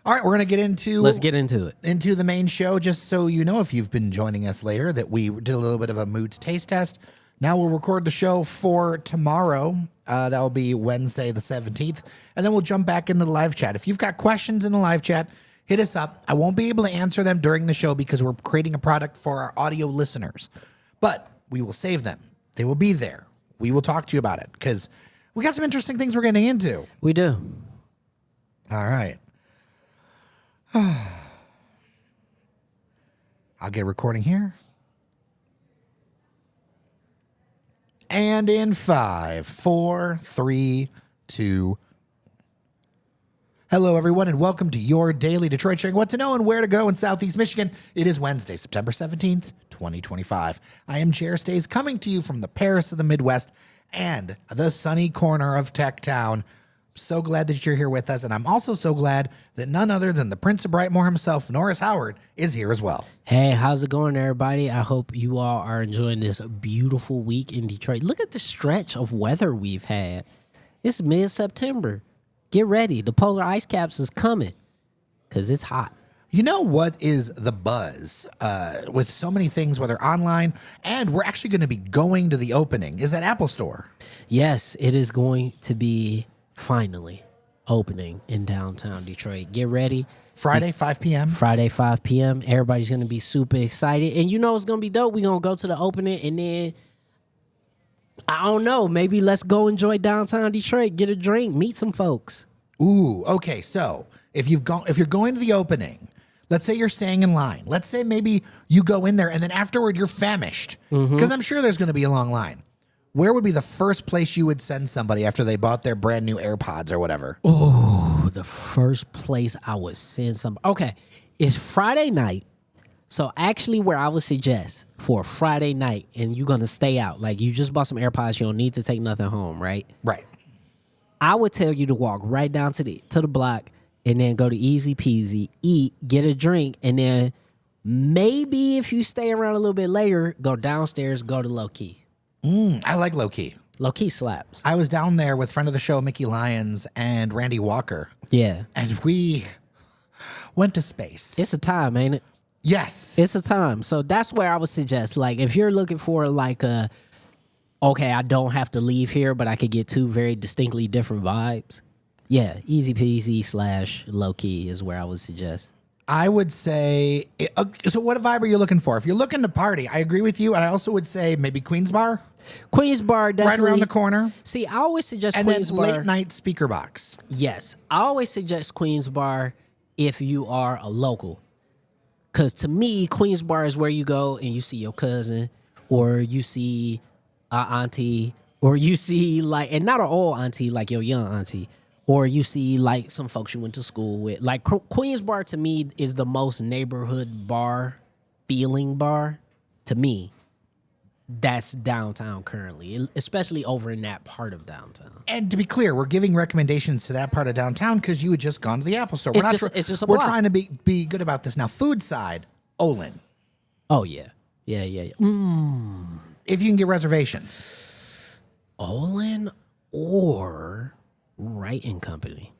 All right, we're gonna get into. Let's get into it. Into the main show. Just so you know, if you've been joining us later, that we did a little bit of a Mootz taste test. Now we'll record the show for tomorrow. That will be Wednesday the 17th, and then we'll jump back into the live chat. If you've got questions in the live chat, hit us up. I won't be able to answer them during the show because we're creating a product for our audio listeners, but we will save them. They will be there. We will talk to you about it because we got some interesting things we're getting into. We do. All right. I'll get recording here. And in 5, 4, 3, 2. Hello, everyone, and welcome to your daily Detroit sharing what to know and where to go in Southeast Michigan. It is Wednesday, September 17th, 2025. I am Jer Stays, coming to you from the Paris of the Midwest and the sunny corner of Tech Town. So glad that you're here with us, and I'm also so glad that none other than the Prince of Brightmoor himself, Norris Howard, is here as well. Hey, how's it going, everybody? I hope you all are enjoying this beautiful week in Detroit. Look at the stretch of weather we've had. It's mid-September. Get ready. The polar ice caps is coming because it's hot. You know what is the buzz with so many things, whether online, and we're actually going to be going to the opening, is that Apple Store. Yes, it is going to be finally opening in downtown Detroit. Get ready. Friday, 5 p.m. Friday, 5 p.m. Everybody's going to be super excited. And you know it's going to be dope. We're going to go to the opening and then, I don't know, maybe let's go enjoy downtown Detroit, get a drink, meet some folks. Ooh, okay. So if you're going to the opening, let's say you're staying in line. Let's say maybe you go in there and then afterward you're famished because I'm sure there's going to be a long line. Where would be the first place you would send somebody after they bought their brand new AirPods or whatever? Oh, the first place I would send somebody. Okay, it's Friday night. So actually where I would suggest for a Friday night and you're going to stay out, like you just bought some AirPods, you don't need to take nothing home, right? Right. I would tell you to walk right down to the block and then go to Easy Peasy, eat, get a drink, and then maybe if you stay around a little bit later, go downstairs, go to Low Key. I like Low Key. Low Key slaps. I was down there with friend of the show, Mickey Lyons, and Randy Walker. Yeah. And we went to space. It's a time, ain't it? Yes. It's a time. So that's where I would suggest, like, if you're looking for like a, okay, I don't have to leave here, but I could get two very distinctly different vibes. Yeah, Easy Peasy / Low Key is where I would suggest. I would say, so what vibe are you looking for? If you're looking to party, I agree with you. And I also would say maybe Queen's Bar. Queen's Bar, definitely. Right around the corner. See, I always suggest And Queen's then Bar. late night speaker box. Yes, I always suggest Queen's Bar if you are a local. Because to me, Queen's Bar is where you go and you see your cousin or you see auntie or you see like, and not an old auntie, like your young auntie, or you see like some folks you went to school with. Like Queen's Bar to me is the most neighborhood bar feeling bar to me. That's downtown currently, especially over in that part of downtown. And to be clear, we're giving recommendations to that part of downtown because you had just gone to the Apple Store. It's just a we're block. trying to be good about this. Now, food side, Olin. Oh, yeah. Yeah. If you can get reservations. Olin or Wright and Company.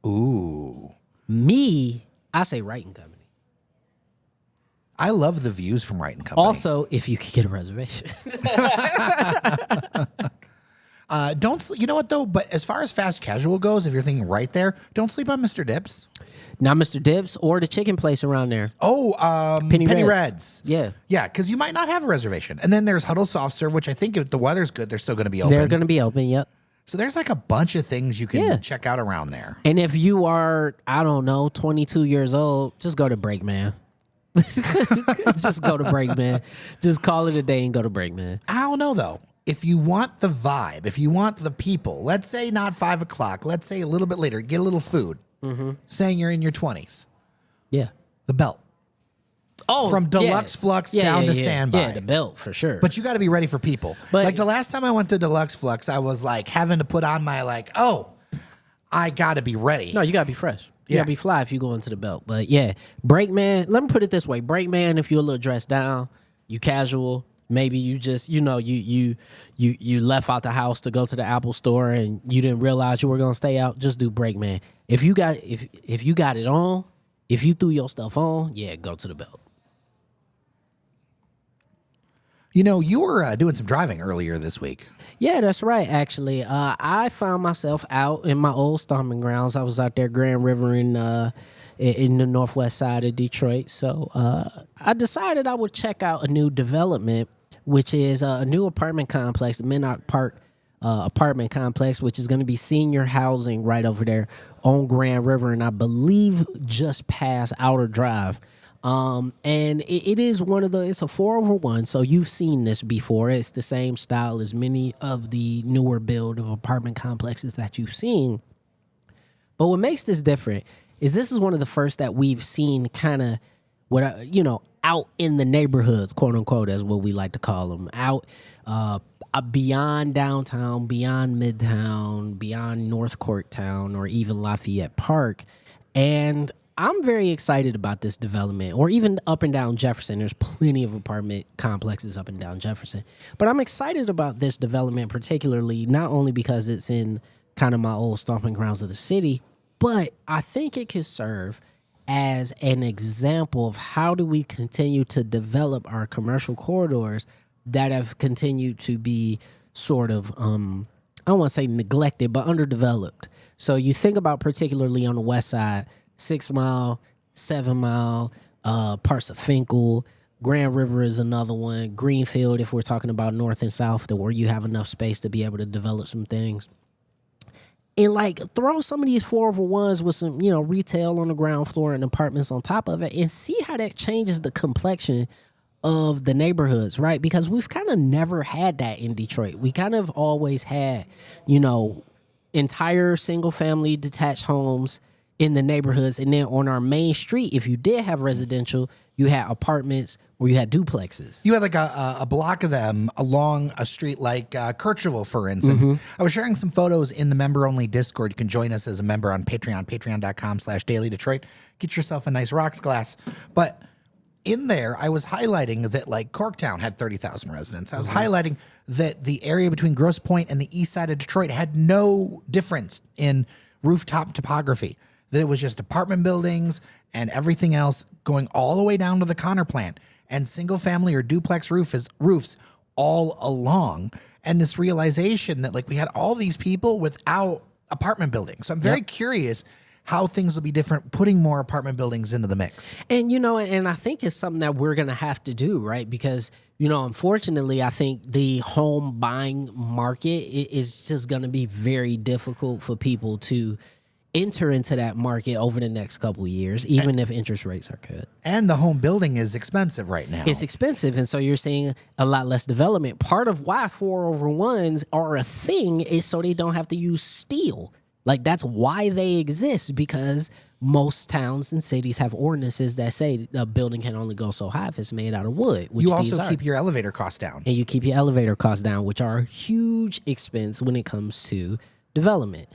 Ooh. Me, I say Wright and Company. I love the views from Wright and Company. Also, if you could get a reservation. You know what though? But as far as fast casual goes, if you're thinking right there, don't sleep on Mr. Dips. Not Mr. Dips or the chicken place around there. Oh, Penny Reds. Yeah. Yeah, because you might not have a reservation. And then there's Huddle Soft Serve, which I think if the weather's good, they're still going to be open. They're going to be open, yep. So there's like a bunch of things you can Yeah. check out around there. And if you are, I don't know, 22 years old, just go to Breakman. Just go to Breakman. Just call it a day and go to Breakman. I don't know though. If you want the vibe, if you want the people, let's say not 5 o'clock, let's say a little bit later, get a little food. Saying you're in your 20s. Yeah. The Belt. Oh, From Deluxe Flux down to Standby. Yeah, the belt for sure. But you got to be ready for people. But- like the last time I went to Deluxe Flux, I was like having to put on my like, oh, I got to be ready. No, you gotta be fresh. You Yeah. gotta be fly if you go into the belt. But yeah, Breakman. Let me put it this way: Breakman, if you're a little dressed down, you casual. Maybe you just, you left out the house to go to the Apple Store and you didn't realize you were gonna stay out. Just do Breakman. If you got it on, if you threw your stuff on, yeah, go to the belt. You know, you were doing some driving earlier this week. Yeah, that's right. Actually, I found myself out in my old stomping grounds. I was out there, Grand River, in the northwest side of Detroit. So I decided I would check out a new development, which is a new apartment complex, the Minnock Park apartment complex, which is going to be senior housing right over there on Grand River, and I believe just past Outer Drive. And it is it's a 4/1, so you've seen this before. It's the same style as many of the newer build of apartment complexes that you've seen. But what makes this different is this is one of the first that we've seen kind of out in the neighborhoods, quote unquote, as what we like to call them, out beyond downtown, beyond Midtown, beyond North Court Town, or even Lafayette Park. And I'm very excited about this development, or even up and down Jefferson. There's plenty of apartment complexes up and down Jefferson. But I'm excited about this development, particularly not only because it's in kind of my old stomping grounds of the city, but I think it could serve as an example of how do we continue to develop our commercial corridors that have continued to be sort of, I don't want to say neglected, but underdeveloped. So you think about particularly on the west side, 6 Mile, 7 Mile, parts of Finkel, Grand River is another one, Greenfield, if we're talking about north and south, where you have enough space to be able to develop some things. And like throw some of these 4/1s with some, retail on the ground floor and apartments on top of it, and see how that changes the complexion of the neighborhoods, right? Because we've kind of never had that in Detroit. We kind of always had, entire single family detached homes in the neighborhoods. And then on our main street, if you did have residential, you had apartments or you had duplexes. You had like a block of them along a street like Kirchville, for instance. I was sharing some photos in the member-only Discord. You can join us as a member on Patreon, patreon.com/dailydetroit. Get yourself a nice rocks glass. But in there, I was highlighting that like Corktown had 30,000 residents. I was highlighting that the area between Grosse Pointe and the east side of Detroit had no difference in rooftop topography. That it was just apartment buildings and everything else going all the way down to the Connor plant and single family or duplex roofs all along. And this realization that like we had all these people without apartment buildings. So I'm very curious how things will be different, putting more apartment buildings into the mix. And, and I think it's something that we're going to have to do, right? Because, unfortunately, I think the home buying market is just going to be very difficult for people to enter into that market over the next couple of years, even if interest rates are good. And the home building is expensive right now. It's expensive, and so you're seeing a lot less development. Part of why 4/1s are a thing is so they don't have to use steel. Like, that's why they exist, because most towns and cities have ordinances that say a building can only go so high if it's made out of wood. Which you also keep your elevator costs down. And you keep your elevator costs down, which are a huge expense when it comes to development.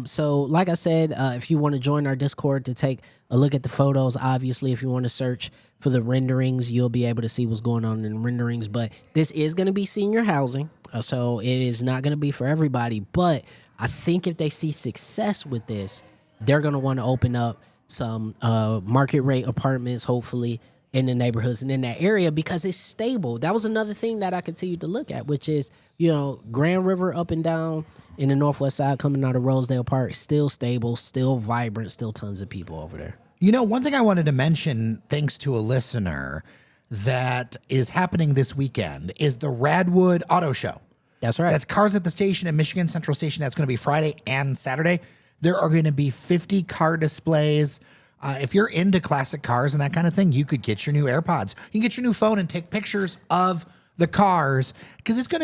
So like I said, if you want to join our Discord to take a look at the photos, obviously, if you want to search for the renderings, you'll be able to see what's going on in the renderings. But this is going to be senior housing, so it is not going to be for everybody. But I think if they see success with this, they're going to want to open up some market rate apartments, hopefully, in the neighborhoods and in that area, because it's stable. That was another thing that I continued to look at, which is, Grand River up and down in the northwest side coming out of Rosedale Park, still stable, still vibrant, still tons of people over there. One thing I wanted to mention, thanks to a listener, that is happening this weekend is the Radwood Auto Show. That's right. That's Cars at the Station at Michigan Central Station. That's going to be Friday and Saturday. There are going to be 50 car displays. If you're into classic cars and that kind of thing, you could get your new AirPods. You can get your new phone and take pictures of the cars, because it's going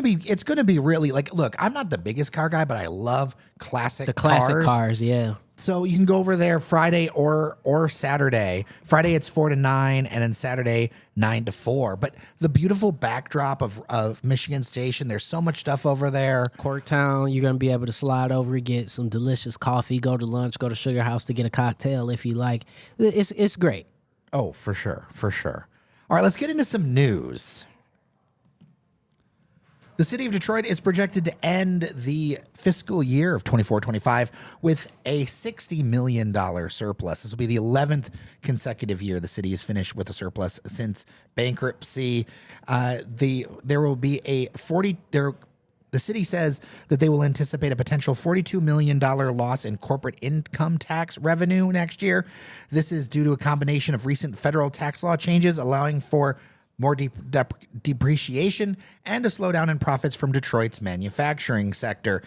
to be really like, look, I'm not the biggest car guy, but I love classic cars. Yeah. So you can go over there Friday or Saturday. Friday it's 4 to 9, and then Saturday 9 to 4. But the beautiful backdrop of Michigan Station, there's so much stuff over there. Corktown, you're gonna be able to slide over, get some delicious coffee, go to lunch, go to Sugar House to get a cocktail if you like. It's great. Oh, for sure. All right, let's get into some news. The city of Detroit is projected to end the fiscal year of 24-25 with a $60 million surplus. This will be the 11th consecutive year the city has finished with a surplus since bankruptcy. There will be the city says that they will anticipate a potential $42 million loss in corporate income tax revenue next year. This is due to a combination of recent federal tax law changes allowing for more depreciation, and a slowdown in profits from Detroit's manufacturing sector.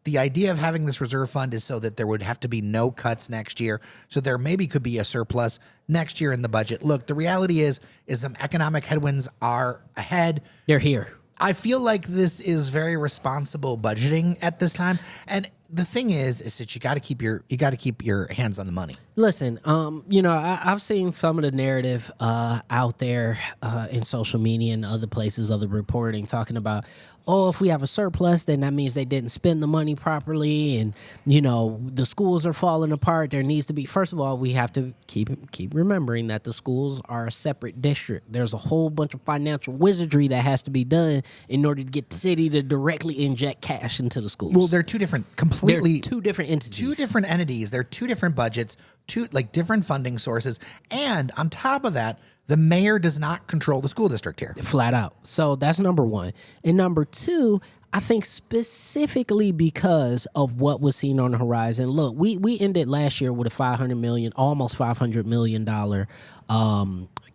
The idea of having this reserve fund is so that there would have to be no cuts next year, so there maybe could be a surplus next year in the budget. Look, the reality is some economic headwinds are ahead. They're here. I feel like this is very responsible budgeting at this time. And the thing is that you got to keep your hands on the money. Listen, I've seen some of the narrative out there in social media and other places, other reporting, talking about, oh, if we have a surplus, then that means they didn't spend the money properly, and the schools are falling apart. There needs to be, first of all, we have to keep remembering that the schools are a separate district. There's a whole bunch of financial wizardry that has to be done in order to get the city to directly inject cash into the schools. Well, they're two different entities. Two different entities. They're two different budgets, different funding sources, and on top of that, the mayor does not control the school district here. Flat out. So that's number one. And number two, I think specifically because of what was seen on the horizon. Look, we ended last year with a almost $500 million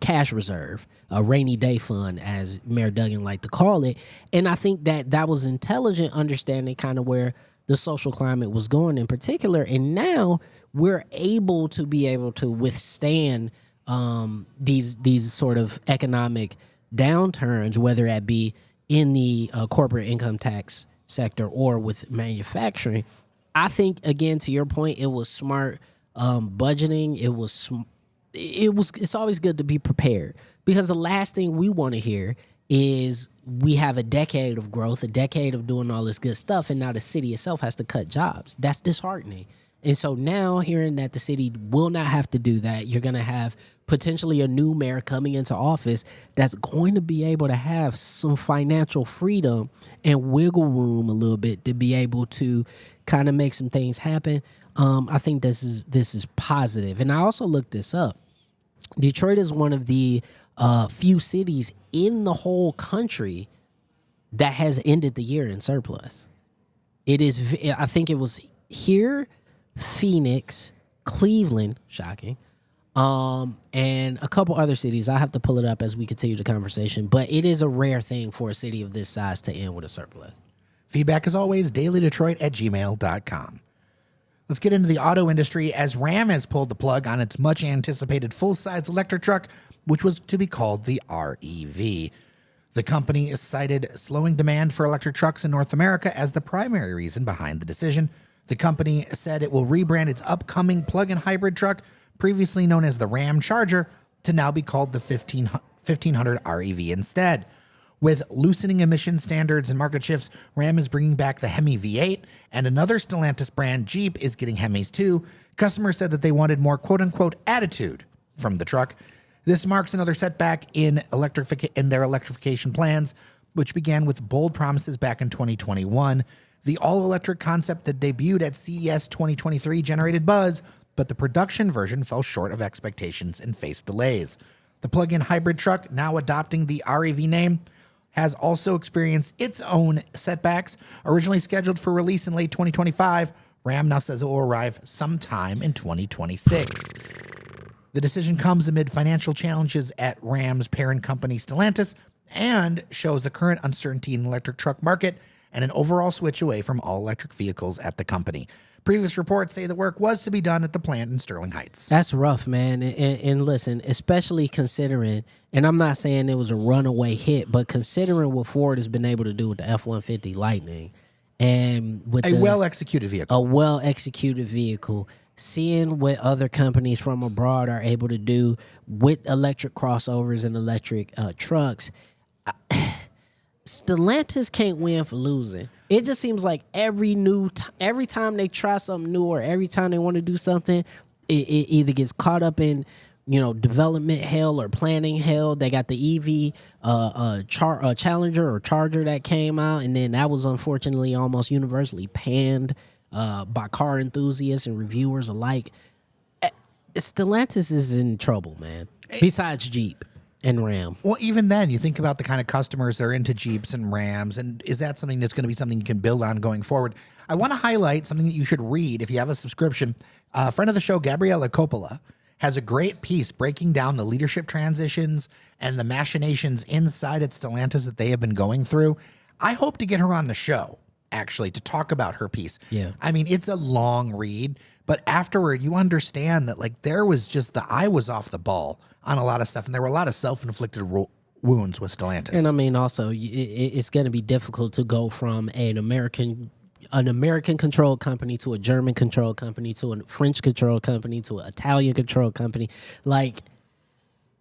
cash reserve, a rainy day fund, as Mayor Duggan liked to call it. And I think that was intelligent, understanding kind of where the social climate was going in particular. And now we're able to withstand these sort of economic downturns, whether that be in the corporate income tax sector or with manufacturing. I think, again, to your point, it was smart budgeting. It's always good to be prepared, because the last thing we want to hear is we have a decade of growth, a decade of doing all this good stuff, and now the city itself has to cut jobs. That's disheartening. And so now, hearing that the city will not have to do that, you're going to have potentially a new mayor coming into office that's going to be able to have some financial freedom and wiggle room a little bit to be able to kind of make some things happen. I think this is positive. And I also looked this up. Detroit is one of the few cities in the whole country that has ended the year in surplus. It is, I think it was here, Phoenix, Cleveland, shocking, and a couple other cities. I have to pull it up as we continue the conversation, but it is a rare thing for a city of this size to end with a surplus. Feedback, as always, dailydetroit@gmail.com. Let's get into the auto industry, as Ram has pulled the plug on its much-anticipated full-size electric truck, which was to be called the REV. The company has cited slowing demand for electric trucks in North America as the primary reason behind the decision. The company said it will rebrand its upcoming plug-in hybrid truck, previously known as the Ram Charger, to now be called the 1500 REV instead. With loosening emission standards and market shifts, Ram is bringing back the Hemi V8, and another Stellantis brand, Jeep, is getting Hemis too. Customers said that they wanted more quote-unquote attitude from the truck. This marks another setback in their electrification plans, which began with bold promises back in 2021. The all-electric concept that debuted at CES 2023 generated buzz, but the production version fell short of expectations and faced delays. The plug-in hybrid truck, now adopting the REV name, has also experienced its own setbacks. Originally scheduled for release in late 2025, Ram now says it will arrive sometime in 2026. The decision comes amid financial challenges at Ram's parent company, Stellantis, and shows the current uncertainty in the electric truck market and an overall switch away from all-electric vehicles at the company. Previous reports say the work was to be done at the plant in Sterling Heights. That's rough, man. And listen, especially considering, and I'm not saying it was a runaway hit, but considering what Ford has been able to do with the F-150 Lightning and with a well-executed vehicle, seeing what other companies from abroad are able to do with electric crossovers and electric trucks, Stellantis can't win for losing. It just seems like every time they try something new, or every time they want to do something, it either gets caught up in development hell or planning hell. They got the EV Challenger or Charger that came out, and then that was unfortunately almost universally panned by car enthusiasts and reviewers alike. Stellantis is in trouble, man. Besides Jeep and Ram. Well, even then, you think about the kind of customers that are into Jeeps and Rams, and is that something that's going to be something you can build on going forward? I want to highlight something that you should read if you have a subscription. A friend of the show, Gabriella Coppola, has a great piece breaking down the leadership transitions and the machinations inside at Stellantis that they have been going through. I hope to get her on the show, actually, to talk about her piece. Yeah. I mean, it's a long read, but afterward, you understand that there was just the eye was off the ball on a lot of stuff, and there were a lot of self-inflicted wounds with Stellantis. And I mean, also, it's going to be difficult to go from an American an American controlled company to a German controlled company to a French controlled company to an Italian controlled company. Like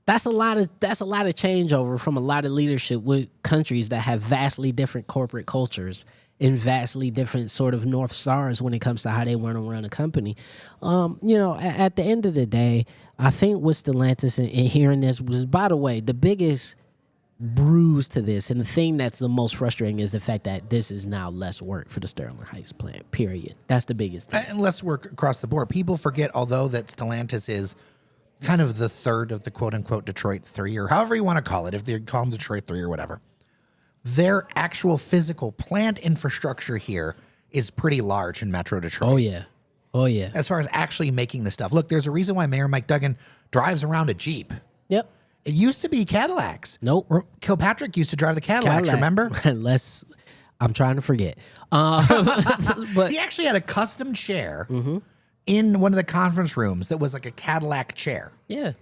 that's a lot of changeover from a lot of leadership with countries that have vastly different corporate cultures and vastly different sort of North Stars when it comes to how they want to run a company. At the end of the day, I think with Stellantis and hearing this was, by the way, the biggest bruise to this, and the thing that's the most frustrating is the fact that this is now less work for the Sterling Heights plant, period. That's the biggest thing. And less work across the board. People forget, although that Stellantis is kind of the third of the quote-unquote Detroit 3, or however you want to call it, if they call them Detroit 3 or whatever, their actual physical plant infrastructure here is pretty large in Metro Detroit. Oh, yeah. As far as actually making the stuff. Look, there's a reason why Mayor Mike Duggan drives around a Jeep. Yep. It used to be Cadillacs. Nope. Kilpatrick used to drive the Cadillacs, remember? I'm trying to forget. But he actually had a custom chair in one of the conference rooms that was like a Cadillac chair. Yeah.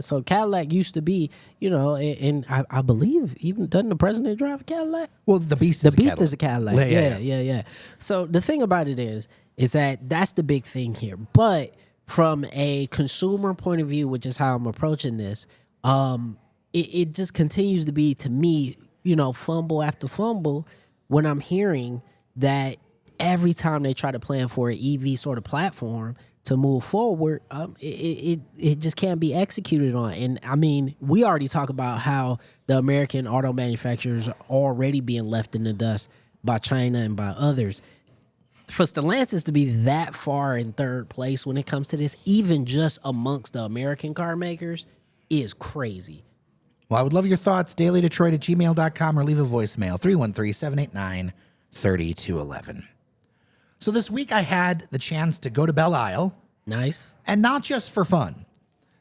So Cadillac used to be, and I believe even doesn't the president drive a Cadillac? Well, the Beast is a Cadillac. Yeah. So the thing about it is that's the big thing here. But from a consumer point of view, which is how I'm approaching this, it just continues to be, to me, fumble after fumble when I'm hearing that every time they try to plan for an EV sort of platform to move forward, it just can't be executed on. And I mean, we already talk about how the American auto manufacturers are already being left in the dust by China and by others. For Stellantis to be that far in third place when it comes to this, even just amongst the American car makers, is crazy. Well, I would love your thoughts. dailydetroit@gmail.com or leave a voicemail, 313-789-3211. So this week I had the chance to go to Belle Isle. Nice. And not just for fun.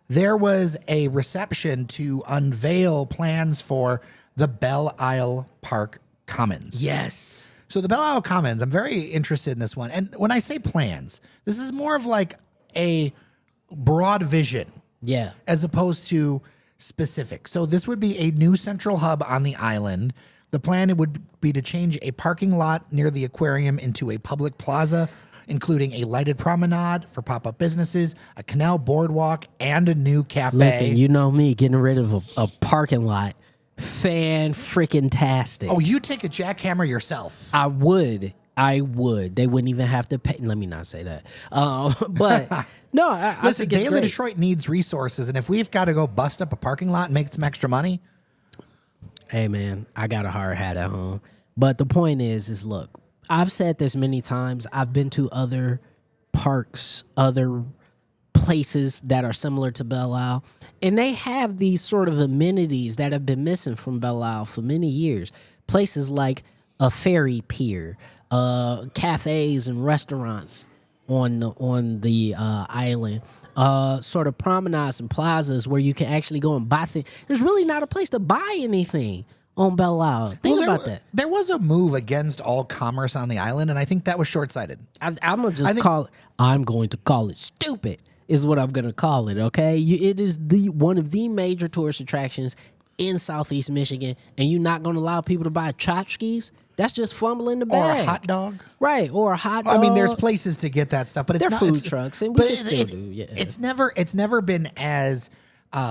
There was a reception to unveil plans for the Belle Isle Park Commons. Yes. So the Belle Isle Commons, I'm very interested in this one. And when I say plans, this is more of like a broad vision. Yeah. As opposed to specific. So this would be a new central hub on the island. The plan would be to change a parking lot near the aquarium into a public plaza, including a lighted promenade for pop-up businesses, a canal boardwalk, and a new cafe. Listen, you know me, getting rid of a parking lot. Fan-freaking-tastic. Oh, you take a jackhammer yourself. I would. They wouldn't even have to pay. Let me not say that. But no, Listen, I think Daily Detroit needs resources, and if we've got to go bust up a parking lot and make some extra money. Hey, man, I got a hard hat at home. But the point is look, I've said this many times. I've been to other parks, other places that are similar to Belle Isle, and they have these sort of amenities that have been missing from Belle Isle for many years. Places like a ferry pier, cafes and restaurants on the island, sort of promenades and plazas where you can actually go and buy things. There's really not a place to buy anything on Belle Isle. Think about that. There was a move against all commerce on the island, and I think that was short-sighted. I'm going to call it stupid, is what I'm going to call it, okay? It is one of the major tourist attractions in Southeast Michigan, and you're not going to allow people to buy tchotchkes? That's just fumbling the bag. Or a hot dog. Right, or a hot dog. I mean, there's places to get that stuff, but it's They're not food trucks, and we can still do. Yeah. It's never been as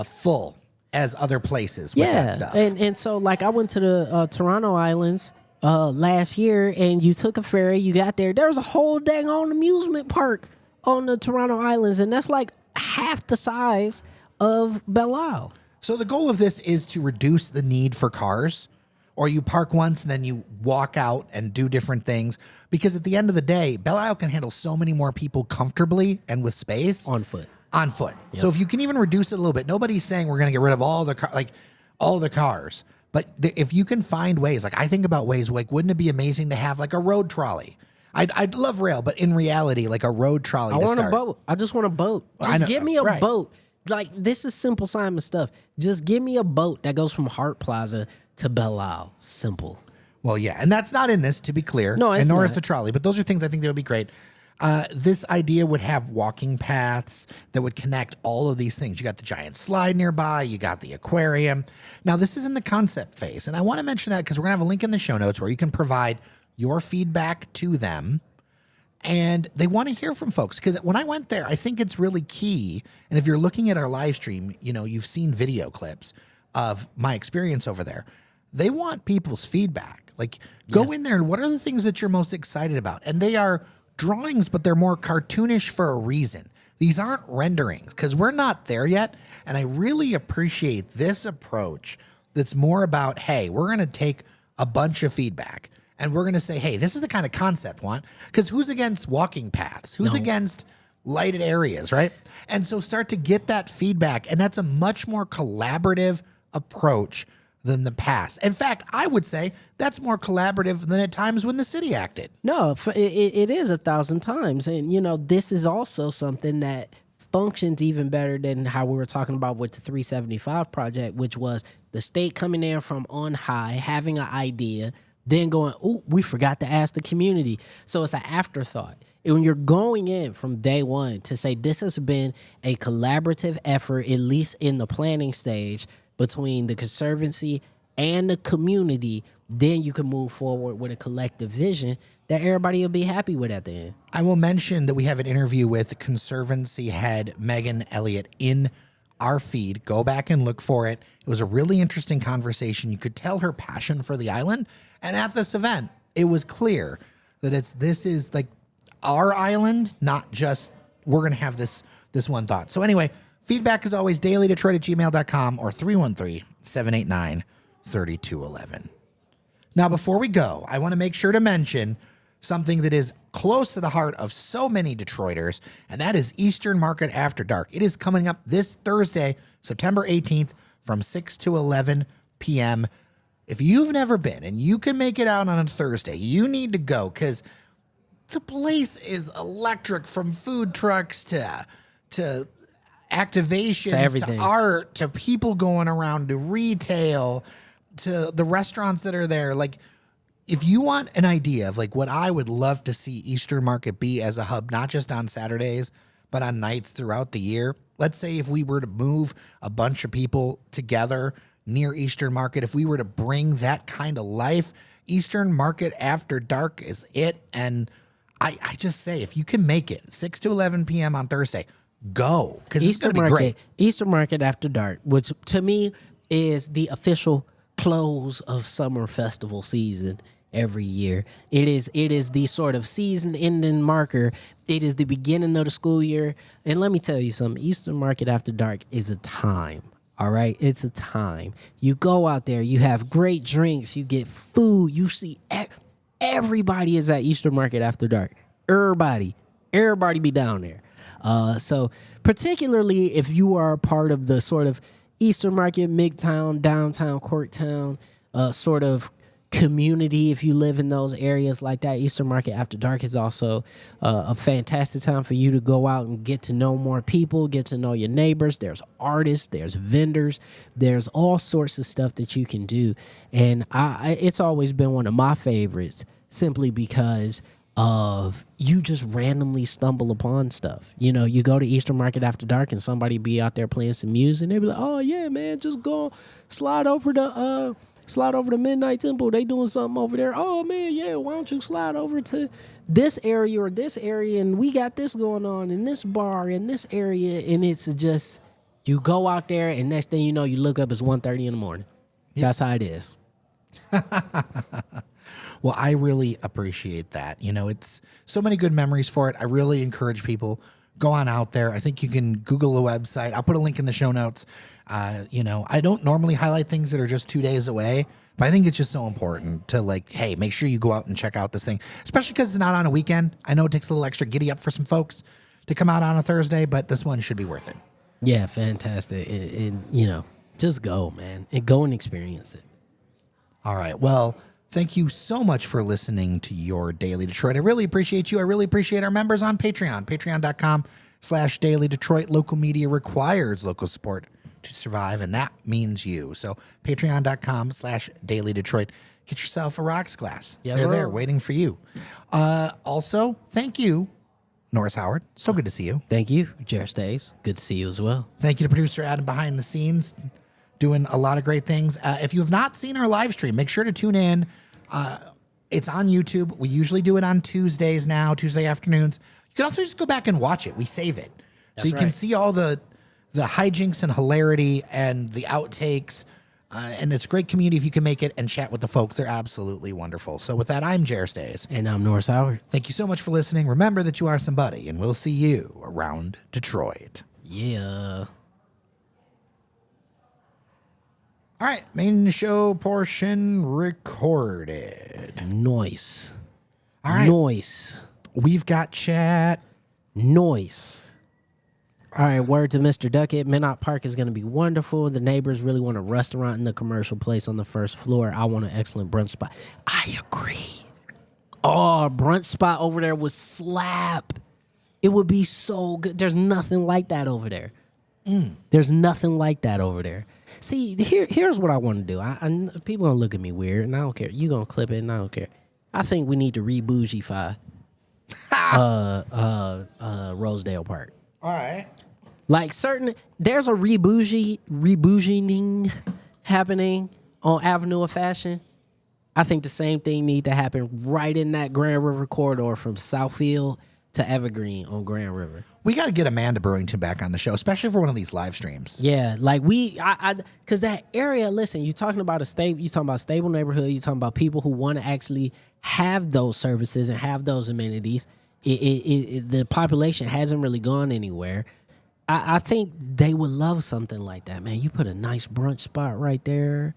full as other places with that stuff. And so like I went to the Toronto Islands last year, and you took a ferry, you got there. There was a whole dang on amusement park on the Toronto Islands, and that's like half the size of Belle Isle. So the goal of this is to reduce the need for cars, or you park once and then you walk out and do different things. Because at the end of the day, Belle Isle can handle so many more people comfortably and with space. On foot. Yep. So if you can even reduce it a little bit, nobody's saying we're going to get rid of all the cars. But if you can find ways, like I think about ways, like wouldn't it be amazing to have like a road trolley? I'd love rail, but in reality, like a road trolley. I want a boat. I just want a boat. Just give me a boat. Like, this is Simple Simon stuff. Just give me a boat that goes from Hart Plaza to Belle Isle. Simple. Well, yeah, and that's not in this, to be clear. No, it's and nor not. is the trolley, but those are things I think that would be great. This idea would have walking paths that would connect all of these things. You got the giant slide nearby. You got the aquarium. Now, this is in the concept phase, and I want to mention that because we're going to have a link in the show notes where you can provide your feedback to them. And they want to hear from folks because when I went there, I think it's really key. And if you're looking at our live stream, you've seen video clips of my experience over there. They want people's feedback. Like, go in there and what are the things that you're most excited about? And they are drawings, but they're more cartoonish for a reason. These aren't renderings because we're not there yet. And I really appreciate this approach that's more about, hey, we're going to take a bunch of feedback and we're going to say, hey, this is the kind of concept want. Because who's against walking paths? Who's against lighted areas, right? And so start to get that feedback. And that's a much more collaborative approach than the past. In fact, I would say that's more collaborative than at times when the city acted. No, it is 1,000 times. And, this is also something that functions even better than how we were talking about with the 375 project, which was the state coming in from on high, having an idea, then going, oh, we forgot to ask the community. So it's an afterthought. And when you're going in from day one to say this has been a collaborative effort, at least in the planning stage, between the Conservancy and the community, then you can move forward with a collective vision that everybody will be happy with at the end. I will mention that we have an interview with Conservancy head Megan Elliott in our feed. Go back and look for it. It was a really interesting conversation. You could tell her passion for the island. And at this event, it was clear that this is like our island, not just we're going to have this one thought. So anyway, feedback is always dailydetroit@gmail.com or 313-789-3211. Now, before we go, I want to make sure to mention something that is close to the heart of so many Detroiters, and that is Eastern Market After Dark. It is coming up this Thursday, September 18th from 6 to 11 p.m. If you've never been and you can make it out on a Thursday, you need to go because the place is electric, from food trucks to activations, to art, to people going around, to retail, to the restaurants that are there. Like, if you want an idea of like what I would love to see Eastern Market be as a hub, not just on Saturdays, but on nights throughout the year. Let's say if we were to move a bunch of people together near Eastern Market, if we were to bring that kind of life, Eastern Market After Dark is it. And I just say, if you can make it 6 to 11 p.m. on Thursday, go, because it's going to be great. Eastern Market After Dark, which to me is the official close of summer festival season every year. It is the sort of season ending marker. It is the beginning of the school year. And let me tell you something, Eastern Market After Dark is a time. All right, it's a time. You go out there, you have great drinks, you get food, you see everybody is at Eastern Market After Dark. Everybody be down there. So particularly if you are a part of the sort of Eastern Market, Midtown, downtown, Corktown, sort of community, if you live in those areas like that, Eastern Market After Dark is also a fantastic time for you to go out and get to know more people, get to know your neighbors. There's artists, there's vendors, there's all sorts of stuff that you can do. And it's always been one of my favorites simply because of you just randomly stumble upon stuff. You go to Eastern Market After Dark and somebody be out there playing some music and they be like, oh yeah, man, just go slide over to Midnight Temple. They doing something over there. Oh man, yeah, why don't you slide over to this area or this area, and we got this going on in this bar in this area. And it's just, you go out there and next thing you know, you look up, it's 1:30 in the morning. Yep. That's how it is. Well, I really appreciate that. It's so many good memories for it. I really encourage people, go on out there. I think you can Google the website. I'll put a link in the show notes. I don't normally highlight things that are just 2 days away, but I think it's just so important to hey, make sure you go out and check out this thing, especially because it's not on a weekend. I know it takes a little extra giddy up for some folks to come out on a Thursday, but this one should be worth it. Yeah, fantastic. And just go, man, and go and experience it. All right. Well, thank you so much for listening to Your Daily Detroit. I really appreciate you. I really appreciate our members on Patreon, patreon.com/Daily Detroit. Local media requires local support to survive, and that means you. So patreon.com/Daily Detroit. Get yourself a rocks glass. Yeah, they're there waiting for you. Also, thank you, Norris Howard. So good to see you. Thank you, Jared Stays. Good to see you as well. Thank you to producer Adam behind the scenes, doing a lot of great things. If you have not seen our live stream, make sure to tune in It's on YouTube. We usually do it on Tuesdays now, Tuesday afternoons. You can also just go back and watch it. We save it. So you can see all the hijinks and hilarity and the outtakes. And it's a great community if you can make it and chat with the folks. They're absolutely wonderful. So with that, I'm Jer Stays. And I'm Norris Howard. Thank you so much for listening. Remember that you are somebody, and we'll see you around Detroit. Yeah. All right, main show portion recorded. Noise. All right. Noise. We've got chat. Noise. All right, word to Mr. Duckett. Minot Park is going to be wonderful. The neighbors really want a restaurant in the commercial place on the first floor. I want an excellent brunch spot. I agree. Oh, a brunch spot over there would slap. It would be so good. There's nothing like that over there. There's nothing like that over there. See, here's what I want to do. People going to look at me weird, and I don't care. You going to clip it, and I don't care. I think we need to re-bougify Rosedale Park. All right. Like there's a rebougiing happening on Avenue of Fashion. I think the same thing need to happen right in that Grand River corridor from Southfield to Evergreen on Grand River. We got to get Amanda Burrington back on the show, especially for one of these live streams. Yeah, like because that area. Listen, you're talking about stable neighborhood. You're talking about people who want to actually have those services and have those amenities. The population hasn't really gone anywhere. I think they would love something like that, man. You put a nice brunch spot right there.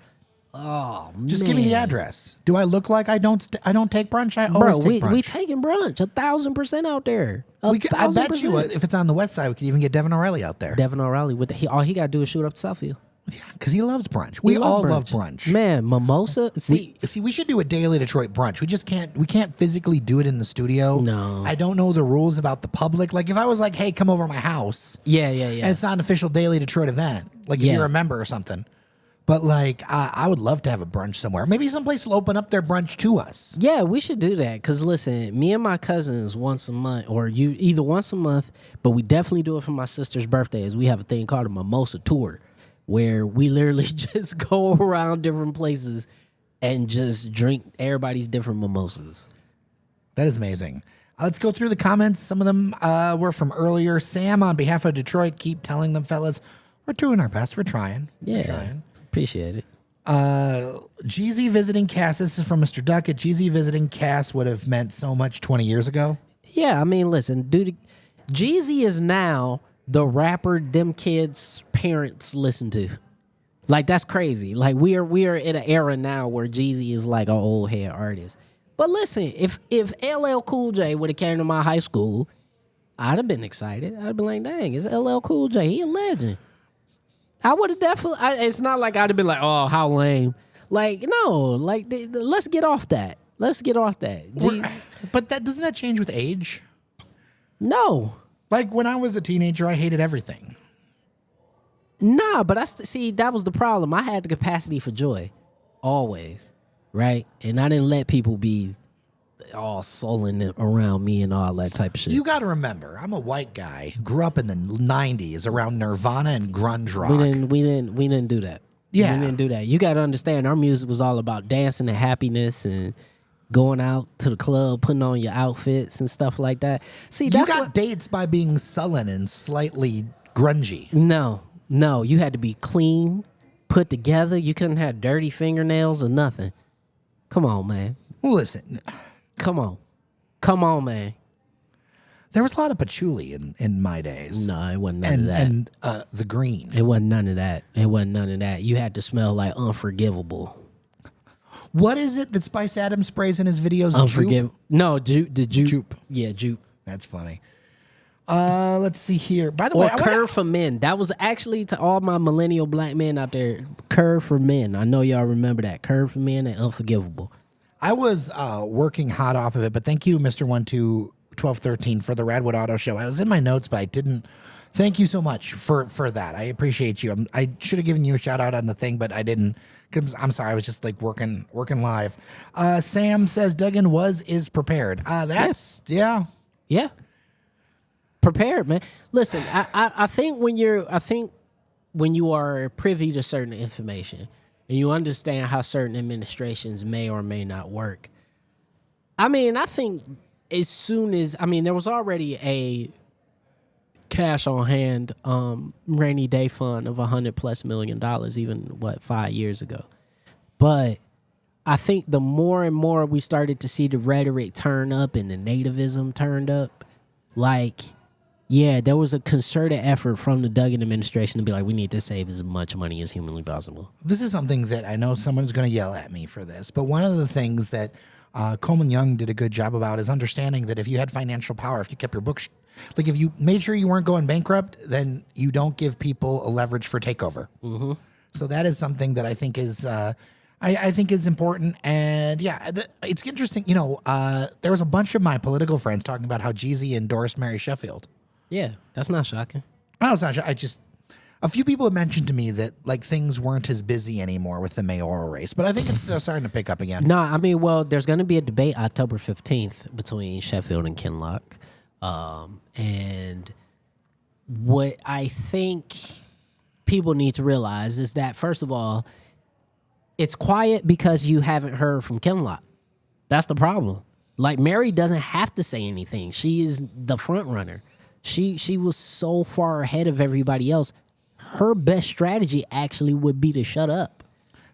Oh, Just man. give me the address. Do I look like I don't take brunch? I always take brunch. We taking brunch 1,000% out there. I bet you if it's on the west side, we could even get Devin O'Reilly out there. Devin O'Reilly all he got to do is shoot up to Southfield. Yeah, because he loves brunch. We all love brunch. Man, mimosa. We should do a daily Detroit brunch. We can't physically do it in the studio. No. I don't know the rules about the public. Like if I was like, hey, come over to my house. Yeah. And it's not an official daily Detroit event. Like if you're a member or something. But like, I would love to have a brunch somewhere. Maybe someplace will open up their brunch to us. Yeah, we should do that. Because listen, me and my cousins once a month, or you either once a month, but we definitely do it for my sister's birthday, is we have a thing called a mimosa tour, where we literally just go around different places and just drink everybody's different mimosas. That is amazing. Let's go through the comments. Some of them were from earlier. Sam, on behalf of Detroit, keep telling them, fellas, we're doing our best. We're trying. Yeah, appreciate it. GZ visiting Cass. This is from Mr. Duckett. GZ visiting Cass would have meant so much 20 years ago. Yeah, I mean, listen, dude, GZ is now the rapper them kids' parents listen to. Like, that's crazy. Like, we are in an era now where Jeezy is like an old head artist. But listen, if LL Cool J would have came to my high school, I'd have been excited. I'd have been like, dang, it's LL Cool J. He a legend. I would have definitely, it's not like I'd have been like, oh, how lame. Like, no, like, let's get off that. Let's get off that. But doesn't that change with age? No. Like, when I was a teenager, I hated everything. Nah, but that was the problem. I had the capacity for joy, always, right? And I didn't let people be all sullen around me and all that type of shit. You got to remember, I'm a white guy who grew up in the 90s around Nirvana and grunge rock. We didn't do that. Yeah. We didn't do that. You got to understand, our music was all about dancing and happiness and going out to the club, putting on your outfits and stuff like that. See, you got dates by being sullen and slightly grungy. No, you had to be clean, put together. You couldn't have dirty fingernails or nothing. Come on, man. Well, listen. Come on, man. There was a lot of patchouli in my days. No, it wasn't none of that. And the green. It wasn't none of that. You had to smell like Unforgivable. What is it that Spice Adams sprays in his videos? Unforgivable. No, Jupe. Jupe. Yeah, Jupe. That's funny. Let's see here. By the way, Curve for Men. That was actually, to all my millennial black men out there, Curve for Men. I know y'all remember that. Curve for Men and Unforgivable. I was working hot off of it, but thank you, Mr. 1213, for the Radwood Auto Show. I was in my notes, but I didn't. Thank you so much for that. I appreciate you. I should have given you a shout out on the thing, but I didn't. I'm sorry. I was just like working live. Sam says Duggan is prepared. That's yeah. Prepared, man. Listen, I think when you are privy to certain information and you understand how certain administrations may or may not work, I mean, I think as soon as there was already a cash on hand rainy day fund of $100+ million, even 5 years ago. But I think the more and more we started to see the rhetoric turn up and the nativism turned up, like, yeah, there was a concerted effort from the Duggan administration to be like, we need to save as much money as humanly possible. This is something that I know someone's going to yell at me for this, but one of the things that Coleman Young did a good job about is understanding that if you had financial power, if you kept your books, like if you made sure you weren't going bankrupt, then you don't give people a leverage for takeover. Mm-hmm. So that is something that I think is I think is important. And yeah, it's interesting. You know, there was a bunch of my political friends talking about how Jeezy endorsed Mary Sheffield. Yeah, that's not shocking. Oh, it's not. A few people have mentioned to me that like things weren't as busy anymore with the mayoral race, but I think it's starting to pick up again. No, I mean, well, there's going to be a debate October 15th between Sheffield and Kinloch. And what I think people need to realize is that, first of all, it's quiet because you haven't heard from Kinloch. That's the problem. Like, Mary doesn't have to say anything. She is the front runner. She was so far ahead of everybody else. Her best strategy actually would be to shut up.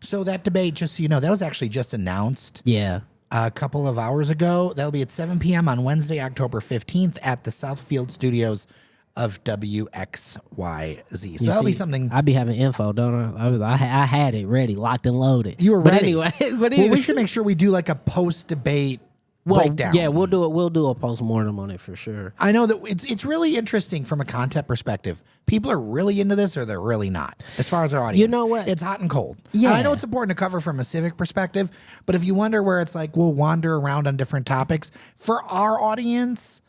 So that debate, just so you know, that was actually just announced. Yeah. A couple of hours ago. That'll be at 7 p.m. on Wednesday, October 15th at the Southfield Studios of WXYZ. So that'll be something. I'd be having info, don't I? I had it ready, locked and loaded. You were ready. But anyway. Well, we should make sure we do like a post-debate breakdown. Yeah, we'll do a postmortem on it for sure. I know that it's really interesting from a content perspective. People are really into this or they're really not, as far as our audience. You know what? It's hot and cold. Yeah. And I know it's important to cover from a civic perspective, but if you wonder where it's like we'll wander around on different topics, for our audience,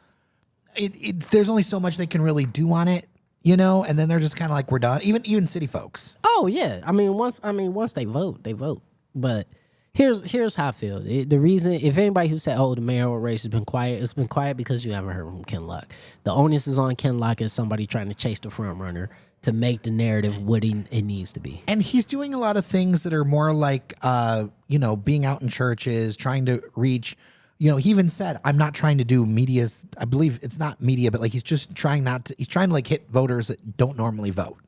there's only so much they can really do on it, you know, and then they're just kind of like, we're done. Even city folks. Oh, yeah. Once they vote, they vote. But Here's how I feel. The reason, if anybody who said, "Oh, the mayoral race has been quiet," it's been quiet because you haven't heard from Kinloch. The onus is on Kinloch as somebody trying to chase the front runner to make the narrative what it needs to be. And he's doing a lot of things that are more like, being out in churches, trying to reach. You know, he even said, "I'm not trying to do media's." I believe it's not media, but like he's just trying not to. He's trying to like hit voters that don't normally vote.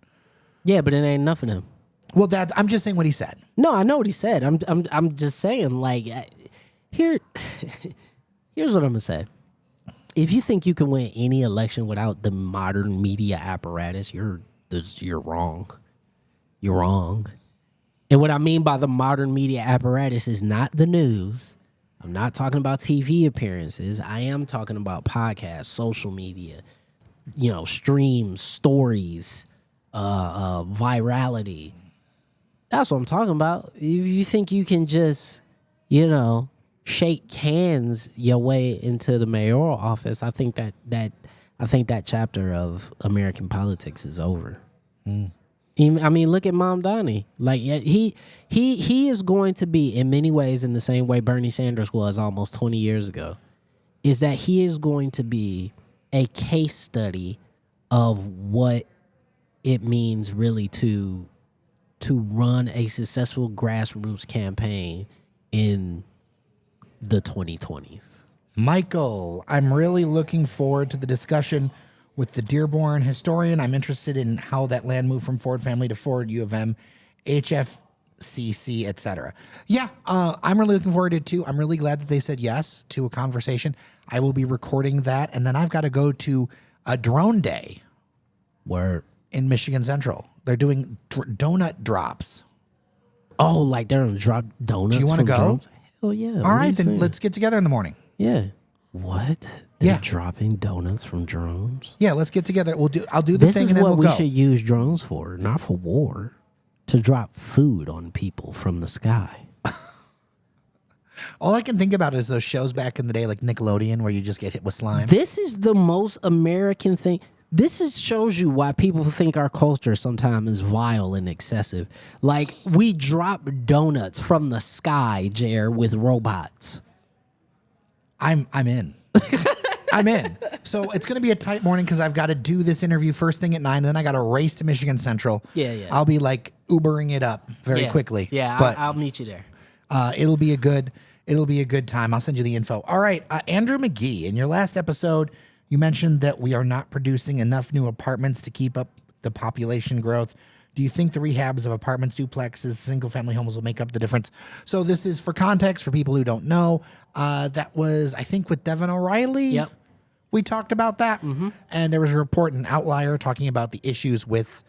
Yeah, but it ain't enough of them. Well, I'm just saying what he said. No, I know what he said. I'm just saying, like, here's what I'm gonna say. If you think you can win any election without the modern media apparatus, you're wrong. You're wrong. And what I mean by the modern media apparatus is not the news. I'm not talking about TV appearances. I am talking about podcasts, social media, streams, stories, virality. That's what I'm talking about. If you think you can just, shake hands your way into the mayoral office, I think that chapter of American politics is over. Mm. I mean, look at Mom Donnie. Like he is going to be in many ways in the same way Bernie Sanders was almost 20 years ago. Is that he is going to be a case study of what it means really to run a successful grassroots campaign in the 2020s. Michael, I'm really looking forward to the discussion with the Dearborn historian. I'm interested in how that land moved from Ford family to Ford, U of M, HFCC, etc. Yeah, I'm really looking forward to it too. I'm really glad that they said yes to a conversation. I will be recording that, and then I've got to go to a drone day. Where? In Michigan Central. They're doing donut drops. Oh, like they're going to drop donuts. Do you want to go? Drones? Hell yeah. All right, then let's get together in the morning. Yeah. What? They're dropping donuts from drones? Yeah, let's get together. I'll do the thing and then we'll go. This is what we should use drones for, not for war. To drop food on people from the sky. All I can think about is those shows back in the day like Nickelodeon where you just get hit with slime. This is the most American thing. This shows you why people think our culture sometimes is vile and excessive. Like, we drop donuts from the sky, Jer, with robots. I'm in. I'm in. So it's going to be a tight morning because I've got to do this interview first thing at 9, and then I got to race to Michigan Central. Yeah. I'll be like Ubering it up very quickly. Yeah, but I'll meet you there. It'll be a good It'll be a good time. I'll send you the info. All right, Andrew McGee, in your last episode, you mentioned that we are not producing enough new apartments to keep up the population growth. Do you think the rehabs of apartments, duplexes, single-family homes will make up the difference? So this is for context for people who don't know. That was, I think, with Devin O'Reilly. Yep. We talked about that, and there was a report in Outlier talking about the issues with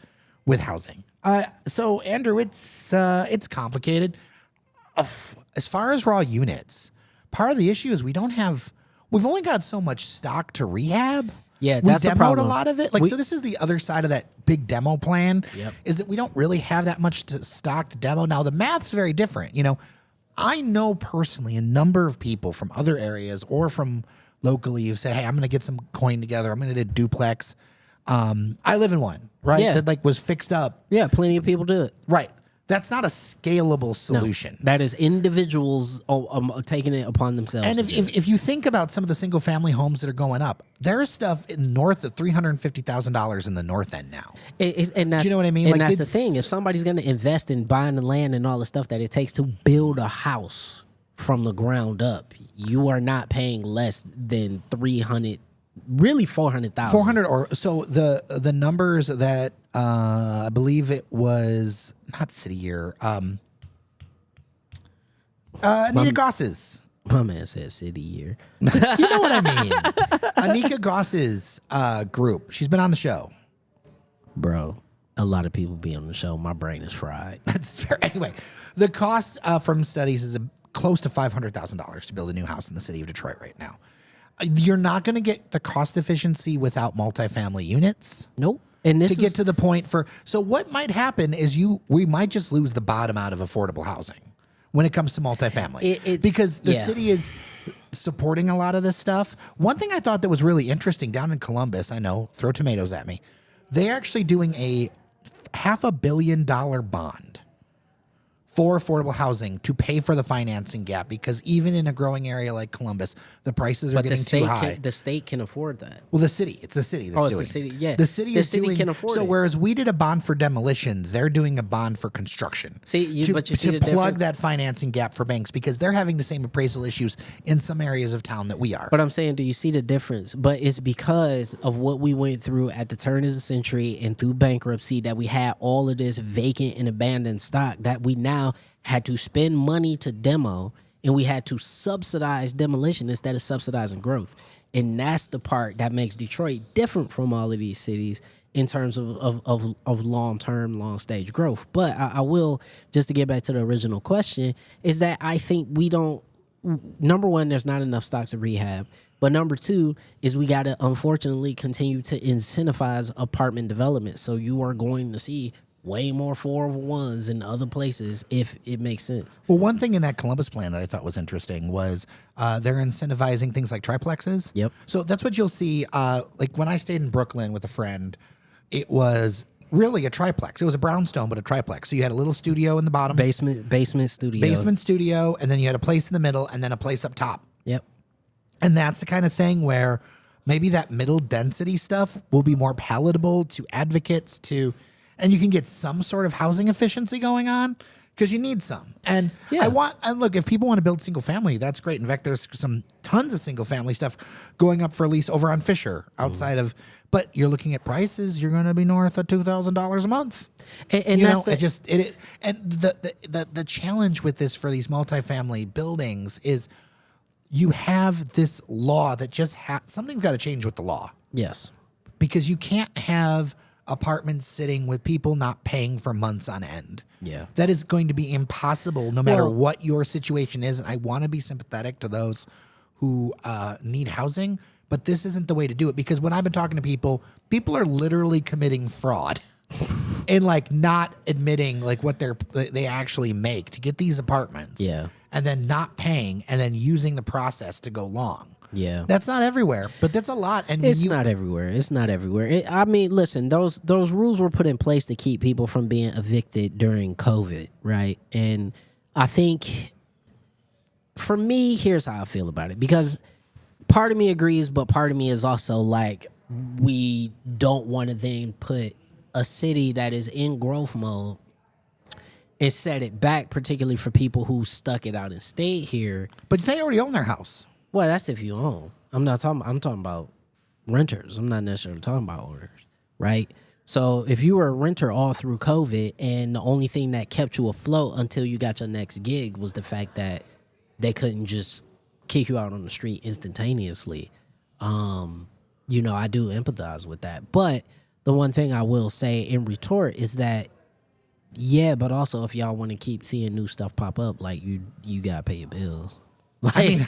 housing. So Andrew, it's complicated. As far as raw units, part of the issue is we've only got so much stock to rehab. Yeah, we that's the demoed problem. a lot of it. So this is the other side of that big demo plan. Is that we don't really have that much stock to demo. Now the math's very different. I know personally a number of people from other areas or from locally who said, "Hey, I'm going to get some coin together. I'm going to do a duplex." I live in one, right? Yeah. That was fixed up. Yeah, plenty of people do it. Right. That's not a scalable solution. That is individuals taking it upon themselves. And if you think about some of the single family homes that are going up, there is stuff in north of $350,000 in the north end now. And that's, do you know what I mean? And that's the thing. If somebody's going to invest in buying the land and all the stuff that it takes to build a house from the ground up, you are not paying less than 300, really 400,000. 400 or so. The numbers that I believe it was not City Year. Anita Goss's. My man said City Year. You know what I mean? Anika Goss's group. She's been on the show. Bro, a lot of people be on the show. My brain is fried. That's fair. Anyway, the cost from studies is close to $500,000 to build a new house in the city of Detroit right now. You're not going to get the cost efficiency without multifamily units. Nope. And this to get to the point so what might happen is we might just lose the bottom out of affordable housing when it comes to multifamily because the city is supporting a lot of this stuff. One thing I thought that was really interesting down in Columbus, I know, throw tomatoes at me. They're actually doing a $500 million bond for affordable housing to pay for the financing gap because even in a growing area like Columbus, the prices are getting too high. The state can afford that. Well, it's the city that's doing it. The city, yeah. The city can afford it. So whereas we did a bond for demolition, they're doing a bond for construction. But you see the plug difference? that financing gap for banks because they're having the same appraisal issues in some areas of town that we are. But I'm saying, do you see the difference? But it's because of what we went through at the turn of the century and through bankruptcy that we had all of this vacant and abandoned stock that we now had to spend money to demo, and we had to subsidize demolition instead of subsidizing growth. And that's the part that makes Detroit different from all of these cities in terms of long-term, long-stage growth. But I will, just to get back to the original question, is that I think we don't, number one, there's not enough stock to rehab. But number two is we got to, unfortunately, continue to incentivize apartment development. So you are going to see way more 401s in other places if it makes sense. Well, one thing in that Columbus plan that I thought was interesting was they're incentivizing things like triplexes. Yep. So that's what you'll see. Like when I stayed in Brooklyn with a friend, it was really a triplex. It was a brownstone, but a triplex. So you had a little studio in the bottom. Basement studio. And then you had a place in the middle, and then a place up top. Yep. And that's the kind of thing where maybe that middle density stuff will be more palatable to advocates and you can get some sort of housing efficiency going on because you need some. And look, if people want to build single family, that's great. In fact, there's some tons of single family stuff going up for lease over on Fisher outside of, but you're looking at prices, you're going to be north of $2,000 a month. And that's the challenge with this for these multifamily buildings is you have this law that just something's got to change with the law. Yes. Because you can't have apartments sitting with people not paying for months on end. Yeah. That is going to be impossible no matter what your situation is. And I want to be sympathetic to those who need housing, but this isn't the way to do it because when I've been talking to people are literally committing fraud and like not admitting like what they actually make to get these apartments. Yeah. And then not paying and then using the process to go long. Yeah, that's not everywhere, but that's a lot. And it's not everywhere. It's not everywhere. I mean, listen, those rules were put in place to keep people from being evicted during COVID, right? And I think, for me, here's how I feel about it. Because part of me agrees, but part of me is also like, we don't want to then put a city that is in growth mode and set it back, particularly for people who stuck it out and stayed here. But they already own their house. Well, that's if you own. I'm talking about renters. I'm not necessarily talking about owners, right? So if you were a renter all through COVID and the only thing that kept you afloat until you got your next gig was the fact that they couldn't just kick you out on the street instantaneously, I do empathize with that. But the one thing I will say in retort is that, yeah, but also if y'all want to keep seeing new stuff pop up, like you gotta pay your bills. I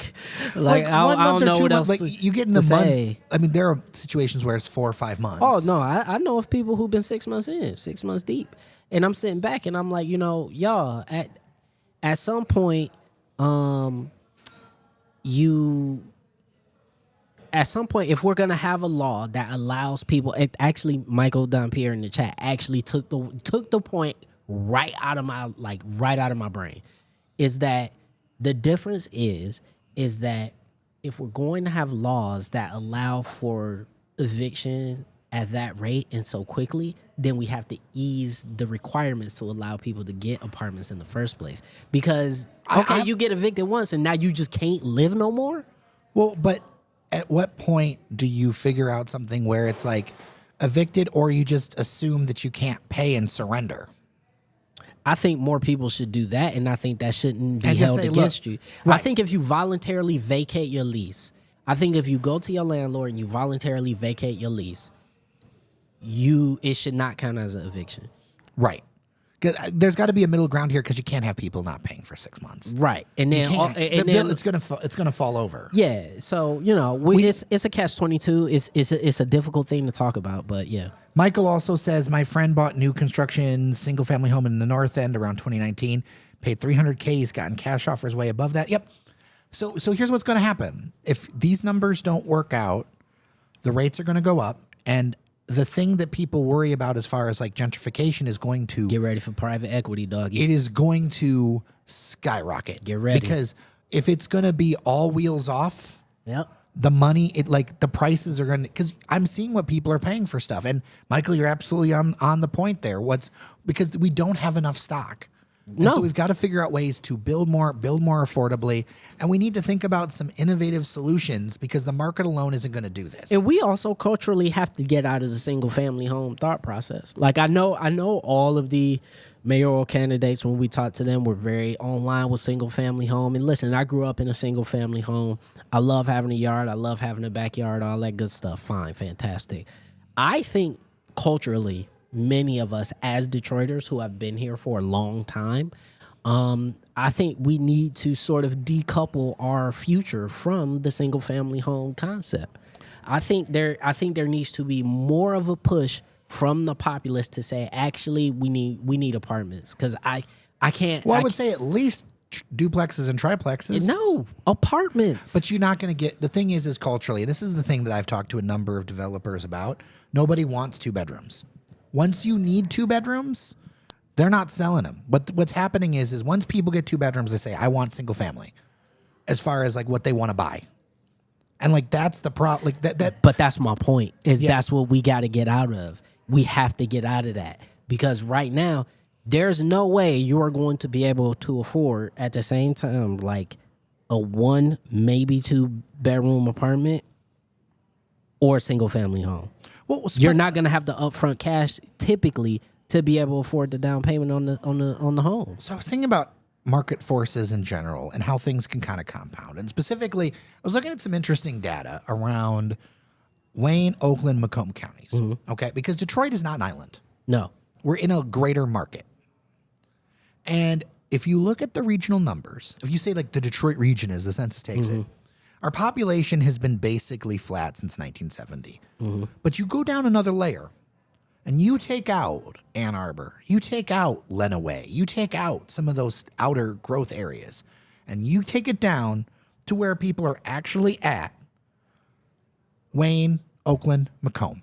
don't know what else you get in the months. say. I mean, there are situations where it's 4 or 5 months. Oh no, I know of people who've been 6 months in, 6 months deep, and I'm sitting back and I'm like, y'all at some point, if we're gonna have a law that allows people, actually, Michael Dompierre in the chat actually took the point right out of my brain, is that the difference is that if we're going to have laws that allow for eviction at that rate and so quickly, then we have to ease the requirements to allow people to get apartments in the first place. Because you get evicted once and now you just can't live no more. Well, but at what point do you figure out something where it's like evicted, or you just assume that you can't pay and surrender? I think more people should do that, and I think that shouldn't be held against you. Right. I think if you voluntarily vacate your lease, I think if you go to your landlord and you voluntarily vacate your lease, it should not count as an eviction. Right. There's got to be a middle ground here, because you can't have people not paying for 6 months. Right. And then the bill, it's gonna fall over. Yeah. So it's a catch-22. It's a difficult thing to talk about, but yeah. Michael also says, my friend bought new construction single family home in the North End around 2019, paid $300K. He's gotten cash offers way above that. Yep. So here's what's going to happen. If these numbers don't work out, the rates are going to go up, and the thing that people worry about as far as like gentrification is going to get ready for private equity, doggy. It is going to skyrocket. Get ready, because if it's going to be all wheels off, yep, the money, the prices are going to, because I'm seeing what people are paying for stuff. And Michael, you're absolutely on the point there. Because we don't have enough stock. And so we've got to figure out ways to build more affordably. And we need to think about some innovative solutions, because the market alone isn't going to do this. And we also culturally have to get out of the single family home thought process. Like I know all of the mayoral candidates, when we talk to them, were very online with single family home. And listen, I grew up in a single family home. I love having a yard. I love having a backyard, all that good stuff. Fine, fantastic. I think culturally, many of us as Detroiters who have been here for a long time, I think we need to sort of decouple our future from the single family home concept. I think there needs to be more of a push from the populace to say, actually, we need apartments, because I can't. Well, I would say at least duplexes and triplexes. No, apartments. But you're not going to get. The thing is culturally, this is the thing that I've talked to a number of developers about. Nobody wants 2 bedrooms. Once you need 2 bedrooms, they're not selling them. But what's happening is once people get 2 bedrooms, they say, I want single family, as far as like what they want to buy. And like that's the problem. Like that. But that's my point. That's what we got to get out of. We have to get out of that, because right now there's no way you are going to be able to afford at the same time like a 1, maybe 2 bedroom apartment or a single family home. Well, you're not going to have the upfront cash typically to be able to afford the down payment on the home. So I was thinking about market forces in general and how things can kind of compound. And specifically, I was looking at some interesting data around Wayne, Oakland, Macomb counties. Mm-hmm. Okay, because Detroit is not an island. No. We're in a greater market. And if you look at the regional numbers, if you say like the Detroit region as the census takes it, our population has been basically flat since 1970. Mm-hmm. But you go down another layer and you take out Ann Arbor, you take out Lenawee, you take out some of those outer growth areas, and you take it down to where people are actually at. Wayne, Oakland, Macomb.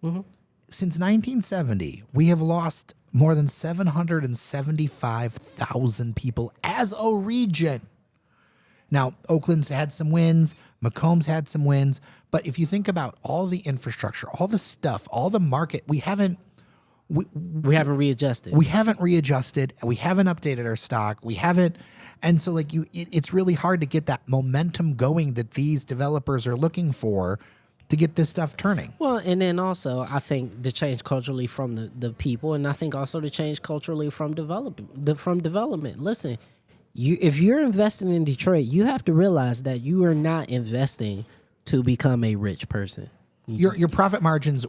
Mm-hmm. Since 1970, we have lost more than 775,000 people as a region. Now, Oakland's had some wins, Macomb's had some wins, but if you think about all the infrastructure, all the stuff, all the market, we haven't We haven't readjusted. We haven't readjusted. We haven't updated our stock. We haven't. And so like it's really hard to get that momentum going that these developers are looking for to get this stuff turning. Well, and then also I think the change culturally from the people, and I think also the change culturally from development. Listen, if you're investing in Detroit, you have to realize that you are not investing to become a rich person. Your profit margins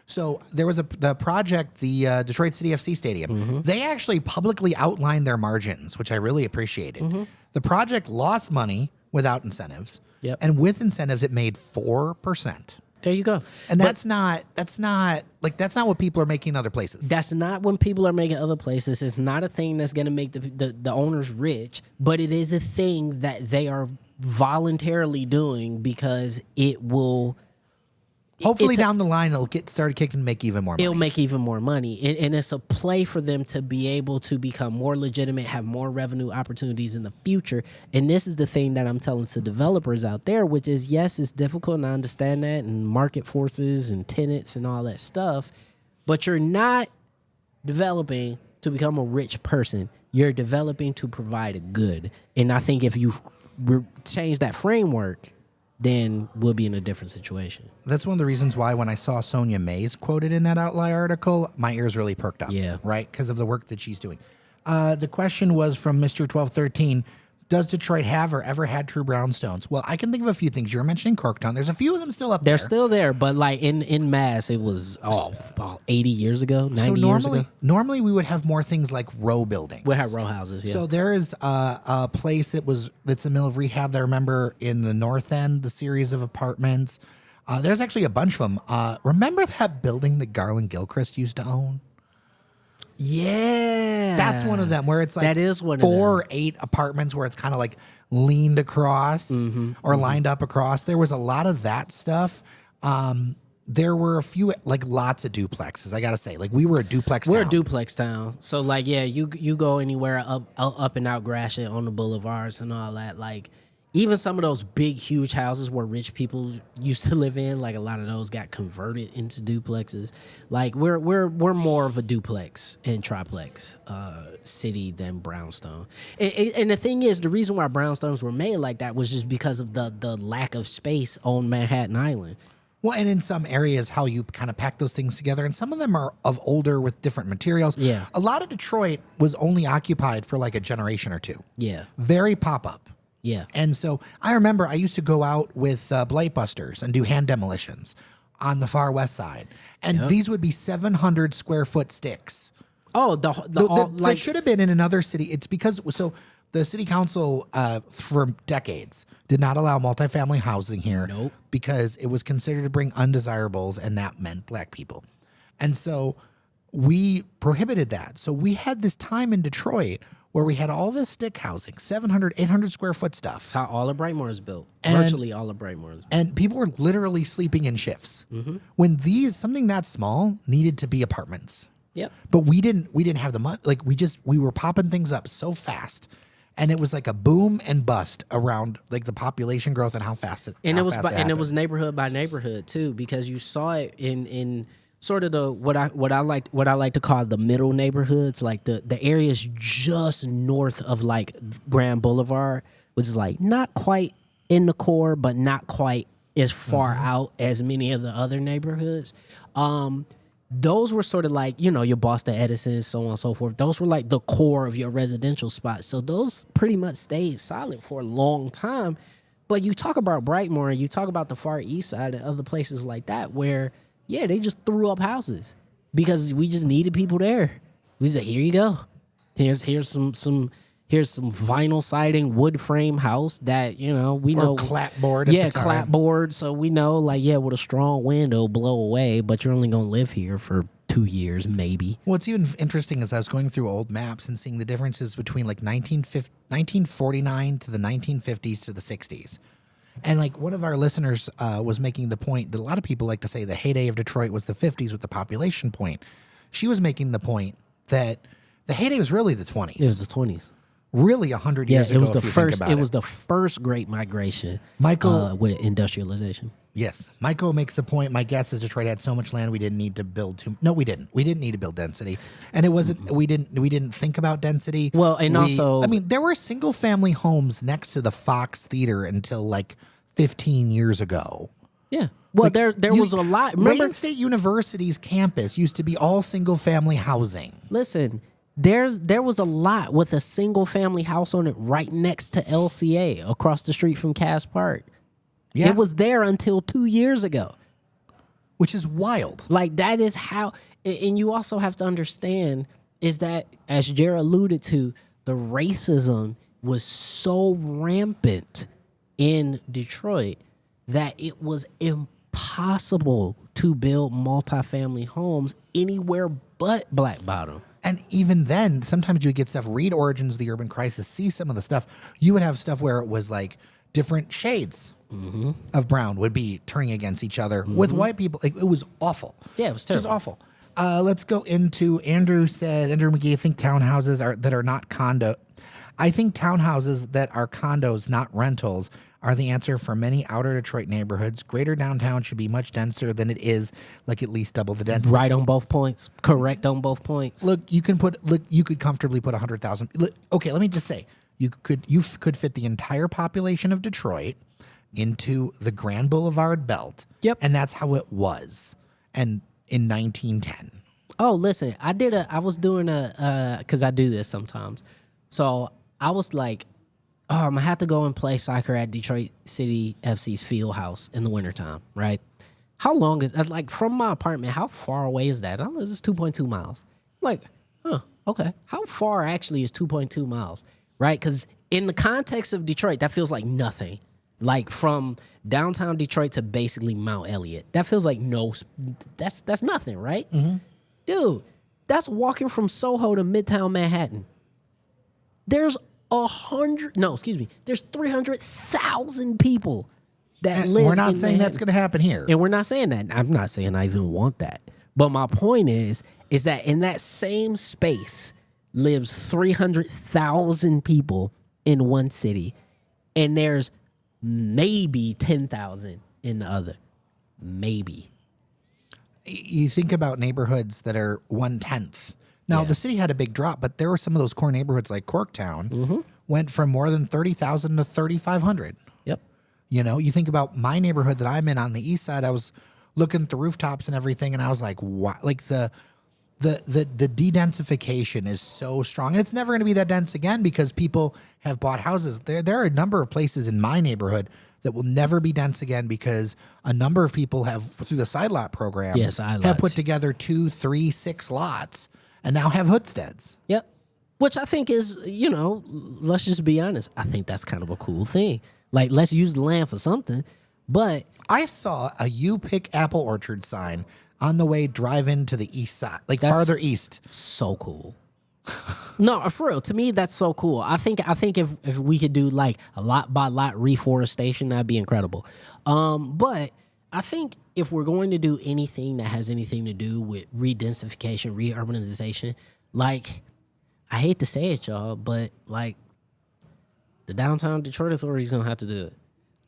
so there was the project, the Detroit City FC Stadium. They actually publicly outlined their margins, which I really appreciated. The project lost money without incentives. Yep. And with incentives, it made 4%. There you go. And that's not what people are making in other places. That's not when people are making other places. It's not a thing that's going to make the owners rich, but it is a thing that they are voluntarily doing because it will. Hopefully down the line, it'll get started kicking and make even more money. It'll make even more money. And it's a play for them to be able to become more legitimate, have more revenue opportunities in the future. And this is the thing that I'm telling to developers out there, which is, yes, it's difficult, and I understand that, and market forces and tenants and all that stuff. But you're not developing to become a rich person. You're developing to provide a good. And I think if you change that framework, then we'll be in a different situation. That's one of the reasons why when I saw Sonia Mays quoted in that Outlier article, my ears really perked up. Yeah. Right? Because of the work that she's doing. The question was from Mr. 1213. Does Detroit have or ever had true brownstones? Well, I can think of a few things. You were mentioning Corktown. There's a few of them still up there. They're still there, but like in mass, it was 80 years ago, 90 years ago. Normally we would have more things like row buildings. We have row houses, yeah. So there is a place that's in the middle of rehab that I remember in the North End, the series of apartments. There's actually a bunch of them. Remember that building that Garland Gilchrist used to own? Yeah, that's one of them where it's like that is one 4 or 8 apartments where it's kind of like leaned across or lined up across. There was a lot of that stuff. There were a few, like lots of duplexes. I gotta say, like we were a duplex. We're town. a duplex town, so like yeah, you go anywhere up and out Gratiot on the boulevards and all that. Like even some of those big, huge houses where rich people used to live in, like a lot of those got converted into duplexes. Like we're more of a duplex and triplex city than brownstone. And the thing is, the reason why brownstones were made like that was just because of the lack of space on Manhattan Island. Well, and in some areas, how you kind of pack those things together, and some of them are of older with different materials. Yeah. A lot of Detroit was only occupied for like a generation or two. Yeah. Very pop-up. Yeah. And so I remember I used to go out with Blight Busters and do hand demolitions on the far west side. And these would be 700 square foot sticks. Oh, that should have been in another city. It's because, so the city council for decades did not allow multifamily housing here. Nope. Because it was considered to bring undesirables, and that meant black people. And so we prohibited that. So we had this time in Detroit where we had all this stick housing, 700, 800 square foot stuff. That's how all of Brightmoor is built. Virtually all of Brightmoor is built. And people were literally sleeping in shifts. When something that small needed to be apartments. Yep. But we didn't have the money. Like we were popping things up so fast. And it was like a boom and bust around like the population growth and how fast it and it was neighborhood by neighborhood too, because you saw it in sort of the what I like to call the middle neighborhoods, like the areas just north of like Grand Boulevard, which is like not quite in the core, but not quite as far out as many of the other neighborhoods. Those were sort of like, your Boston Edisons, so on and so forth. Those were like the core of your residential spots. So those pretty much stayed solid for a long time. But you talk about Brightmoor, and you talk about the Far East Side and other places like that where, yeah, they just threw up houses because we just needed people there. We said, here you go. Here's some vinyl siding, wood frame house that, we know. Clapboard. Yeah, clapboard. So we know, like, yeah, with a strong wind, it'll blow away, but you're only going to live here for 2 years, maybe. What's even interesting is I was going through old maps and seeing the differences between like 1949 to the 1950s to the 60s. And like one of our listeners was making the point that a lot of people like to say the heyday of Detroit was the 50s with the population point. She was making the point that the heyday was really the 20s. It was the 20s. Really 100 years ago, it was the first great migration, Michael, with industrialization. Yes. Michael makes the point. My guess is Detroit had so much land we didn't need to build No, we didn't. We didn't need to build density. And it wasn't we didn't think about density. Well, and also, I mean, there were single family homes next to the Fox Theater until like 15 years ago. yeah. Well, there was a lot. Remember, Wayne State University's campus used to be all single family housing. listen, there was a lot with a single family house on it right next to LCA across the street from Cass Park. Yeah. It was there until 2 years ago. Which is wild. Like, that is how, and you also have to understand is that, as Jared alluded to, the racism was so rampant in Detroit that it was impossible to build multifamily homes anywhere but Black Bottom. And even then, sometimes you would get stuff, read Origins of the Urban Crisis, see some of the stuff. You would have stuff where it was like different shades of brown would be turning against each other with white people. Like, it was awful. Yeah, it was terrible. Just awful. Let's go into Andrew McGee, I think townhouses that are not condo. I think townhouses that are condos, not rentals, are the answer for many outer Detroit neighborhoods. Greater downtown should be much denser than it is, like at least double the density. Right on both points. Correct on both points. Look, you could comfortably put 100,000. Okay, let me just say, you could fit the entire population of Detroit into the Grand Boulevard belt. Yep. And that's how it was. And in 1910. Oh, listen, I was doing because I do this sometimes. So I was like, oh, I'm going to have to go and play soccer at Detroit City FC's field house in the wintertime, right? How long is that? Like, from my apartment, how far away is that? I don't know, it's 2.2 miles. I'm like, okay. How far actually is 2.2 miles, right? Because in the context of Detroit, that feels like nothing. Like, from downtown Detroit to basically Mount Elliott, that feels like that's nothing, right? Mm-hmm. Dude, that's walking from Soho to Midtown Manhattan. There's 300,000 people that live. We're not in saying Manhattan. that's going to happen here. And we're not saying that. I'm not saying I even want that. But my point is that in that same space lives 300,000 people in one city, and there's maybe 10,000 in the other. Maybe. You think about neighborhoods that are 1/10. Now, the city had a big drop, but there were some of those core neighborhoods like Corktown went from more than 30,000 to 3,500. Yep. You know, you think about my neighborhood that I'm in on the east side. I was looking at the rooftops and everything, and I was like, wow, like the de-densification is so strong. And it's never going to be that dense again because people have bought houses. There are a number of places in my neighborhood that will never be dense again because a number of people have, through the side lot program, have put together 2, 3, 6 lots and now have hoodsteads. Yep. Which I think is, let's just be honest. I think that's kind of a cool thing. Like, let's use the land for something. But I saw a You Pick Apple Orchard sign on the way driving to the east side, like farther east. So cool. No, for real. To me, that's so cool. I think if we could do like a lot by lot reforestation, that'd be incredible. But I think if we're going to do anything that has anything to do with re-densification, re-urbanization, like, I hate to say it, y'all, but like the downtown Detroit Authority is gonna have to do it.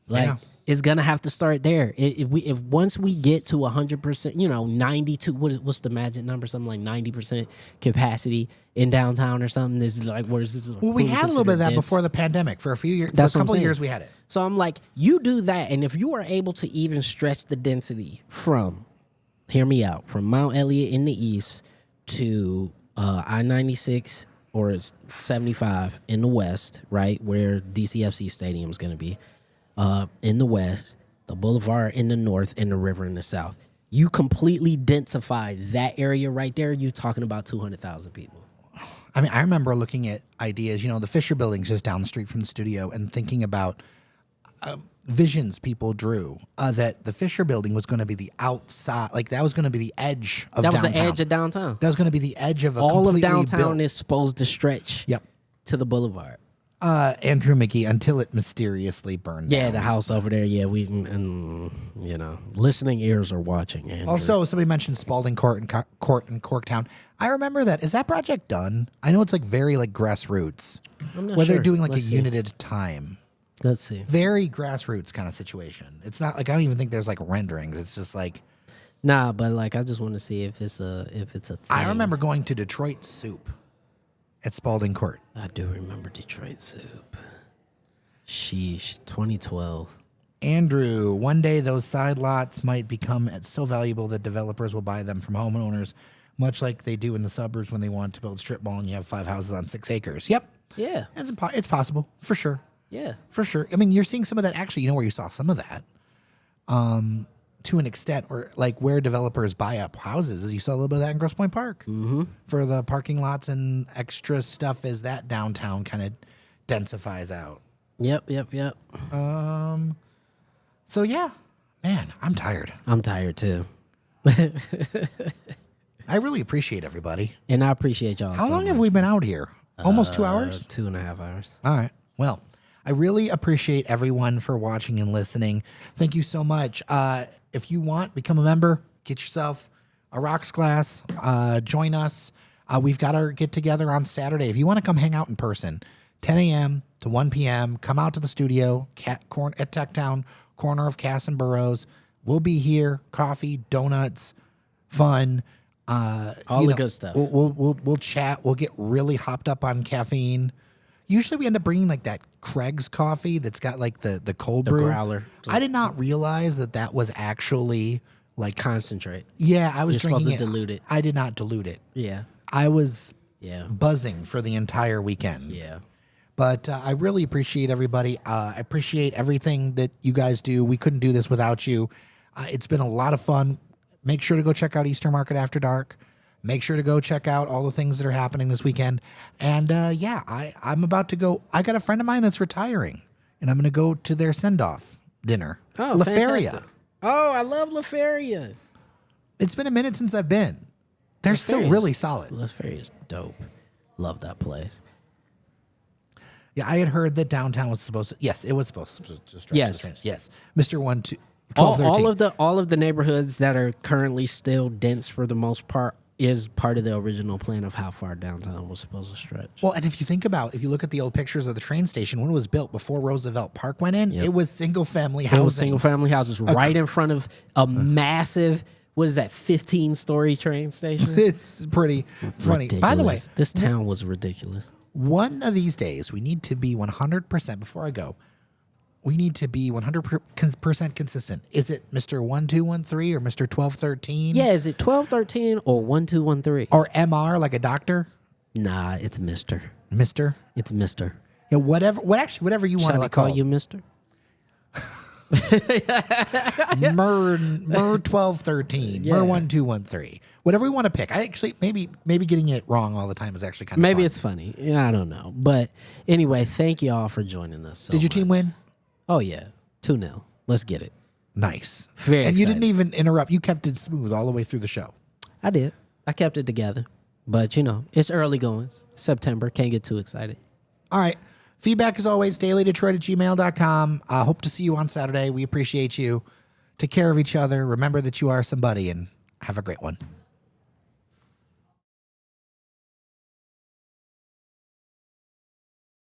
Like, it's gonna have to start there. If once we get to 100%, 92. What's the magic number? Something like 90% capacity in downtown or something. This is like, where's this? Well, we had a little bit of that before the pandemic. For a few years, for a couple of years, we had it. So I'm like, you do that, and if you are able to even stretch the density from, hear me out, from Mount Elliott in the east to I-96 or 75 in the west, right, where DCFC Stadium is going to be, in the west, the boulevard in the north, and the river in the south. You completely densify that area right there, you're talking about 200,000 people. I mean, I remember looking at ideas, the Fisher Building's just down the street from the studio, and thinking about visions people drew that the Fisher Building was going to be the outside, like that was going to be the edge of downtown. That was the edge of downtown. That was going to be the edge of a all of completely downtown built. is supposed to stretch to the boulevard. Andrew McGee, until it mysteriously burned down. Yeah, the house over there. Yeah, listening ears are watching. Andrew. Also, somebody mentioned Spalding Court and Corktown. I remember that. Is that project done? I know it's like very like grassroots. I'm not where sure. they're doing like Let's a see. unit at a time. Let's see. Very grassroots kind of situation. It's not like I don't even think there's like renderings. It's just like Nah, but like I just want to see if it's a thing. I remember going to Detroit Soup at Spalding Court. I do remember Detroit Soup. Sheesh, 2012. Andrew, one day those side lots might become so valuable that developers will buy them from homeowners, much like they do in the suburbs when they want to build strip mall and you have 5 houses on 6 acres. Yep. Yeah. It's possible, for sure. Yeah. For sure. I mean, you're seeing some of that. Actually, you know where you saw some of that? To an extent, where developers buy up houses, is you saw a little bit of that in Grosse Pointe Park for the parking lots and extra stuff as that downtown kind of densifies out. Yep. So yeah, man, I'm tired. I'm tired too. I really appreciate everybody. And I appreciate y'all. How so long have much. we been out here? Almost 2 hours? 2.5 hours. All right. Well, I really appreciate everyone for watching and listening. Thank you so much. If you want, become a member, get yourself a rocks glass, join us. We've got our get together on Saturday. If you want to come hang out in person, 10 a.m. to 1 p.m., come out to the studio at Techtown, corner of Cass and Burroughs. We'll be here. Coffee, donuts, fun. All the good stuff. We'll chat. We'll get really hopped up on caffeine. Usually we end up bringing like that Craig's coffee that's got like the cold brew. Growler. I did not realize that was actually like Concentrate. Yeah, I was You're drinking supposed to it. dilute it. I did not dilute it. Yeah. I was Yeah. buzzing for the entire weekend. Yeah. But I really appreciate everybody. I appreciate everything that you guys do. We couldn't do this without you. It's been a lot of fun. Make sure to go check out Eastern Market After Dark. Make sure to go check out all the things that are happening this weekend. And I'm about to go. I got a friend of mine that's retiring, and I'm going to go to their send-off dinner. Oh, La fantastic. Feria. Oh, I love La Feria. It's been a minute since I've been. They're still Feria's- really solid. La Feria's dope. Love that place. Yeah, I had heard that downtown was supposed to. Yes, it was supposed to stretch. Yes. The trains. Yes. Mr. 1, 2, 12, All, 13. all of the neighborhoods that are currently still dense for the most part is part of the original plan of how far downtown was supposed to stretch. Well, and if you look at the old pictures of the train station, when it was built before Roosevelt Park went in, it was single-family housing. It was single family houses right in front of a massive, what is that, 15-story train station? It's pretty funny. Ridiculous. By the way, this town was ridiculous. one of these days, we need to be 100%, before I go, we need to be 100% consistent. Is it Mr. 1213 or Mr. 1213? Yeah, is it 1213 or 1213? Or MR, like a doctor? Nah, it's Mister. Mister? It's Mister. Yeah, whatever you want to Shall be I call called. you Mister? Mer 1213, Yeah. Mer 1213. Whatever we want to pick. I actually maybe getting it wrong all the time is actually kind of Maybe fun. it's funny. Yeah, I don't know. But anyway, thank you all for joining us. So Did your team much. win? Oh, yeah. 2-0. Let's get it. Nice. Very and you excited. didn't even interrupt. You kept it smooth all the way through the show. I did. I kept it together. But, it's early goings. September. Can't get too excited. All right. Feedback as always, dailydetroit@gmail.com. Hope to see you on Saturday. We appreciate you. Take care of each other. Remember that you are somebody, and have a great one.